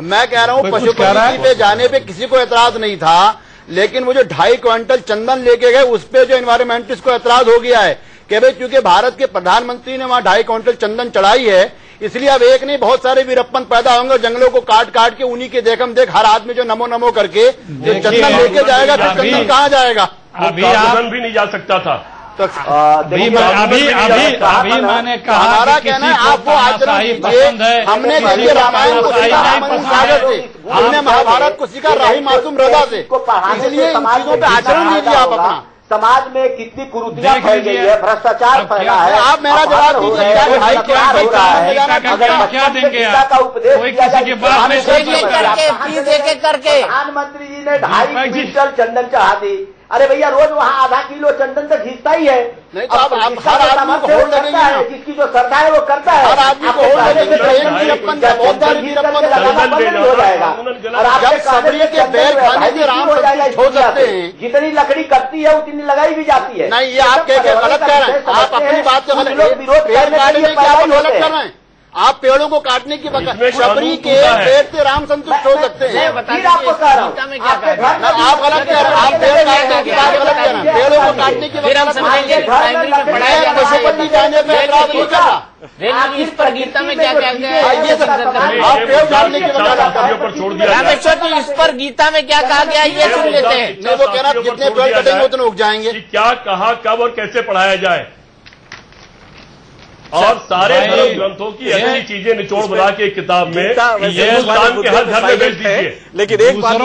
Speaker 16: मैं कह रहा हूँ, पशुपति पे जाने पे किसी को एतराज नहीं था, लेकिन वो जो 2.5 क्विंटल चंदन लेके गए उस पे जो एनवायरमेंटिस्ट को एतराज हो गया है कि भाई क्योंकि भारत के प्रधानमंत्री ने वहां 2.5 क्विंटल चंदन चढ़ाई है, इसलिए अब एक नहीं बहुत सारे वीरप्पन पैदा होंगे और जंगलों को काट काट के उन्हीं के देखम देख हर आदमी जो नमो नमो करके जो चंदन लेके जाएगा, फिर चंदन कहाँ जाएगा?
Speaker 19: चंदन भी नहीं जा सकता था।
Speaker 16: तो
Speaker 15: अभी मैंने कहा
Speaker 16: हमारा कहना है आप वो आचरण कीजिए। हमने जिसके रामायण को सीखा रामायण सागर से, हमने महाभारत को सीखा राही मासूम रजा से, इसलिए इन चीजों पे आचरण दीजिए आप अपना।
Speaker 14: समाज में कितनी कुरीतियां फैल गई है, भ्रष्टाचार फैला है।
Speaker 16: आप मेरा जवाब दीजिए, क्या
Speaker 14: हो रहा है?
Speaker 15: क्या देंगे
Speaker 14: का उपदेश
Speaker 15: कोई किसी की बात नहीं
Speaker 14: करके प्रधानमंत्री जी ने 2.5 क्विंटल चंदन चढ़ा दी। अरे भैया रोज वहाँ आधा किलो चंदन तक घिसता ही है।
Speaker 16: नहीं तो आप हर आदमी को होल्ड लगेगी ना,
Speaker 14: जिसकी जो श्रद्धा है वो करता है।
Speaker 16: हर आदमी को होल्ड लगेगी,
Speaker 14: हो जाएगा। और आप
Speaker 16: सबरी के बैल खाने से राम सब हो सकते हैं।
Speaker 14: जितनी लकड़ी कटती है उतनी लगाई भी जाती है।
Speaker 16: नहीं, ये आप गलत कह रहे हैं। आप अपनी बात से गलत,
Speaker 14: विरोध
Speaker 16: पेड़ काटने की आप गलत कर रहे हैं। आप पेड़ों को काटने की सबरी के पेड़ से राम संतुष्ट हो सकते हैं।
Speaker 14: फिर आपको कह रहा हूँ
Speaker 16: आप गलत कह रहे हैं। आप पेड़ काटने की बात गलत कह रहे हैं। पेड़ों को काटने की पशुपति जाने पर ऐतराज नहीं कर रहा।
Speaker 1: इस पर गीता में क्या क्या
Speaker 16: आप पेड़ काटने की
Speaker 19: छोड़ दिया
Speaker 1: रामेश्वर जी, इस पर गीता में क्या कहा गया ये सुन लेते हैं।
Speaker 16: नहीं, वो कह रहा जितने पेड़ कटेंगे उतने उग जाएंगे।
Speaker 19: क्या कहा, कब और कैसे पढ़ाया जाए, और सारे धर्म ग्रंथों की अच्छी चीजें निचोड़ बना के किताब में हिंदुस्तान के हर घर में भेज दीजिए।
Speaker 7: लेकिन एक बात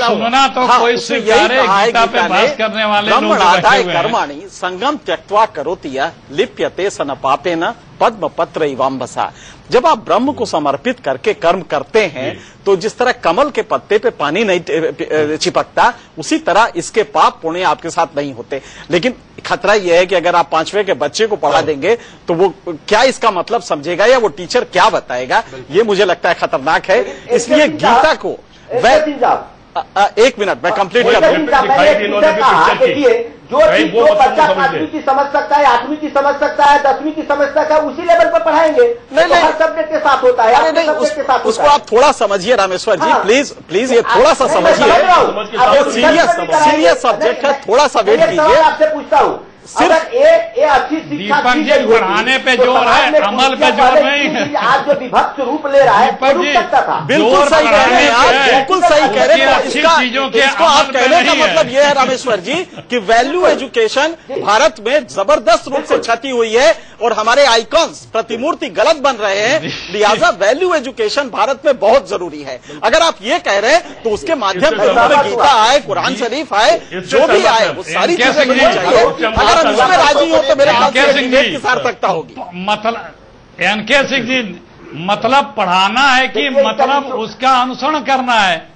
Speaker 15: सुनना तो कोई स्वीकारे, गीता पे बहस करने वाले लोग बैठे हुए हैं।
Speaker 18: कर्माणि संगम त्यक्त्वा करोति लिप्यते सन पापेन पद्म पत्र इवाम्बसा। जब आप ब्रह्म को समर्पित करके कर्म करते हैं तो जिस तरह कमल के पत्ते पे पानी नहीं चिपकता, उसी तरह इसके पाप पुण्य आपके साथ नहीं होते। लेकिन खतरा यह है कि अगर आप 5वीं के बच्चे को पढ़ा देंगे तो वो क्या इसका मतलब समझेगा या वो टीचर क्या बताएगा, ये मुझे लगता है खतरनाक है। इसलिए गीता को एक मिनट मैं कंप्लीट कर दूं।
Speaker 14: जो चीज जो बच्चा 5वीं की समझ सकता है, 8वीं की समझ सकता है, 10वीं की समझ सकता है, उसी लेवल पर पढ़ाएंगे। नहीं, हर सब्जेक्ट के साथ होता है।
Speaker 18: नहीं, उसको आप थोड़ा समझिए रामेश्वर जी, प्लीज ये थोड़ा सा समझिए। सीरियस सब्जेक्ट है, थोड़ा सा वेट कीजिए।
Speaker 14: आपसे पूछता हूँ, सिर्फ ये अच्छी शिक्षा
Speaker 15: दीपक जी पढ़ाने पे जोर है, अमल पे जोर नहीं है।
Speaker 14: आज जो विभक्त रूप ले रहा है,
Speaker 15: दीपक जी
Speaker 18: बिल्कुल सही कह रहे हैं आप, बिल्कुल सही कह रहे हैं।
Speaker 15: अच्छी चीजों के
Speaker 18: इसको आप कहने का मतलब ये है रामेश्वर जी कि वैल्यू एजुकेशन भारत में जबरदस्त रूप से क्षति हुई है और हमारे आइकॉन्स प्रतिमूर्ति गलत बन रहे हैं। लिहाजा वैल्यू एजुकेशन भारत में बहुत जरूरी है। अगर आप ये कह रहे हैं तो उसके माध्यम से गीता आए, कुरान शरीफ आए, जो भी आए वो सारी चीजें मिलनी चाहिए। अगर हम इसमें राजी हो तो मेरे ख्याल से डिबेट की सार्थकता होगी।
Speaker 15: मतलब एनके सिंह जी, मतलब पढ़ाना है कि मतलब उसका अनुसरण करना है?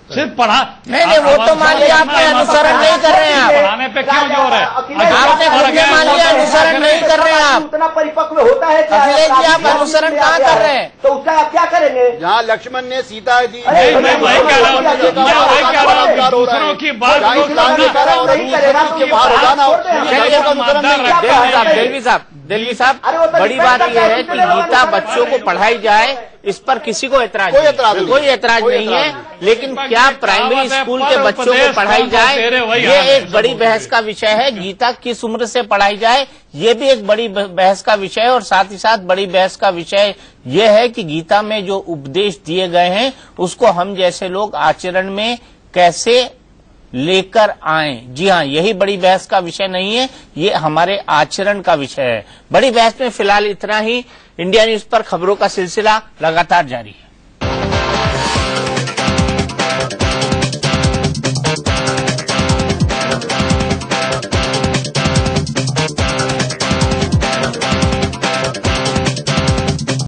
Speaker 15: सिर्फ पढ़ा
Speaker 1: नहीं, वो तो मान लिया आपने अनुसरण नहीं कर रहे हैं। आप
Speaker 15: पढ़ाने पे क्यों जोर है?
Speaker 1: आपने मान लिया अनुसरण नहीं कर रहे हैं आप।
Speaker 14: उतना परिपक्व होता है
Speaker 1: अखिलेश जी, आप अनुसरण कहाँ कर रहे हैं?
Speaker 14: तो उसका आप क्या करेंगे?
Speaker 16: जहाँ लक्ष्मण ने सीता दी,
Speaker 15: मैं वही कह रहा हूँ, दूसरों की बात दिल्ली साहब, बड़ी बात यह है कि गीता बच्चों को पढ़ाई जाए, इस पर किसी को कोई एतराज नहीं है। लेकिन क्या प्राइमरी स्कूल के बच्चों को पढ़ाई जाए, ये एक बड़ी बहस का विषय है। गीता किस उम्र से पढ़ाई जाए, ये भी एक बड़ी बहस का विषय है। और साथ ही साथ बड़ी बहस का विषय ये है कि गीता में जो उपदेश दिए गए हैं उसको हम जैसे लोग आचरण में कैसे लेकर आए। जी हाँ, यही बड़ी बहस का विषय नहीं है, ये हमारे आचरण का विषय है। बड़ी बहस में फिलहाल इतना ही। इंडिया न्यूज पर खबरों का सिलसिला लगातार जारी है।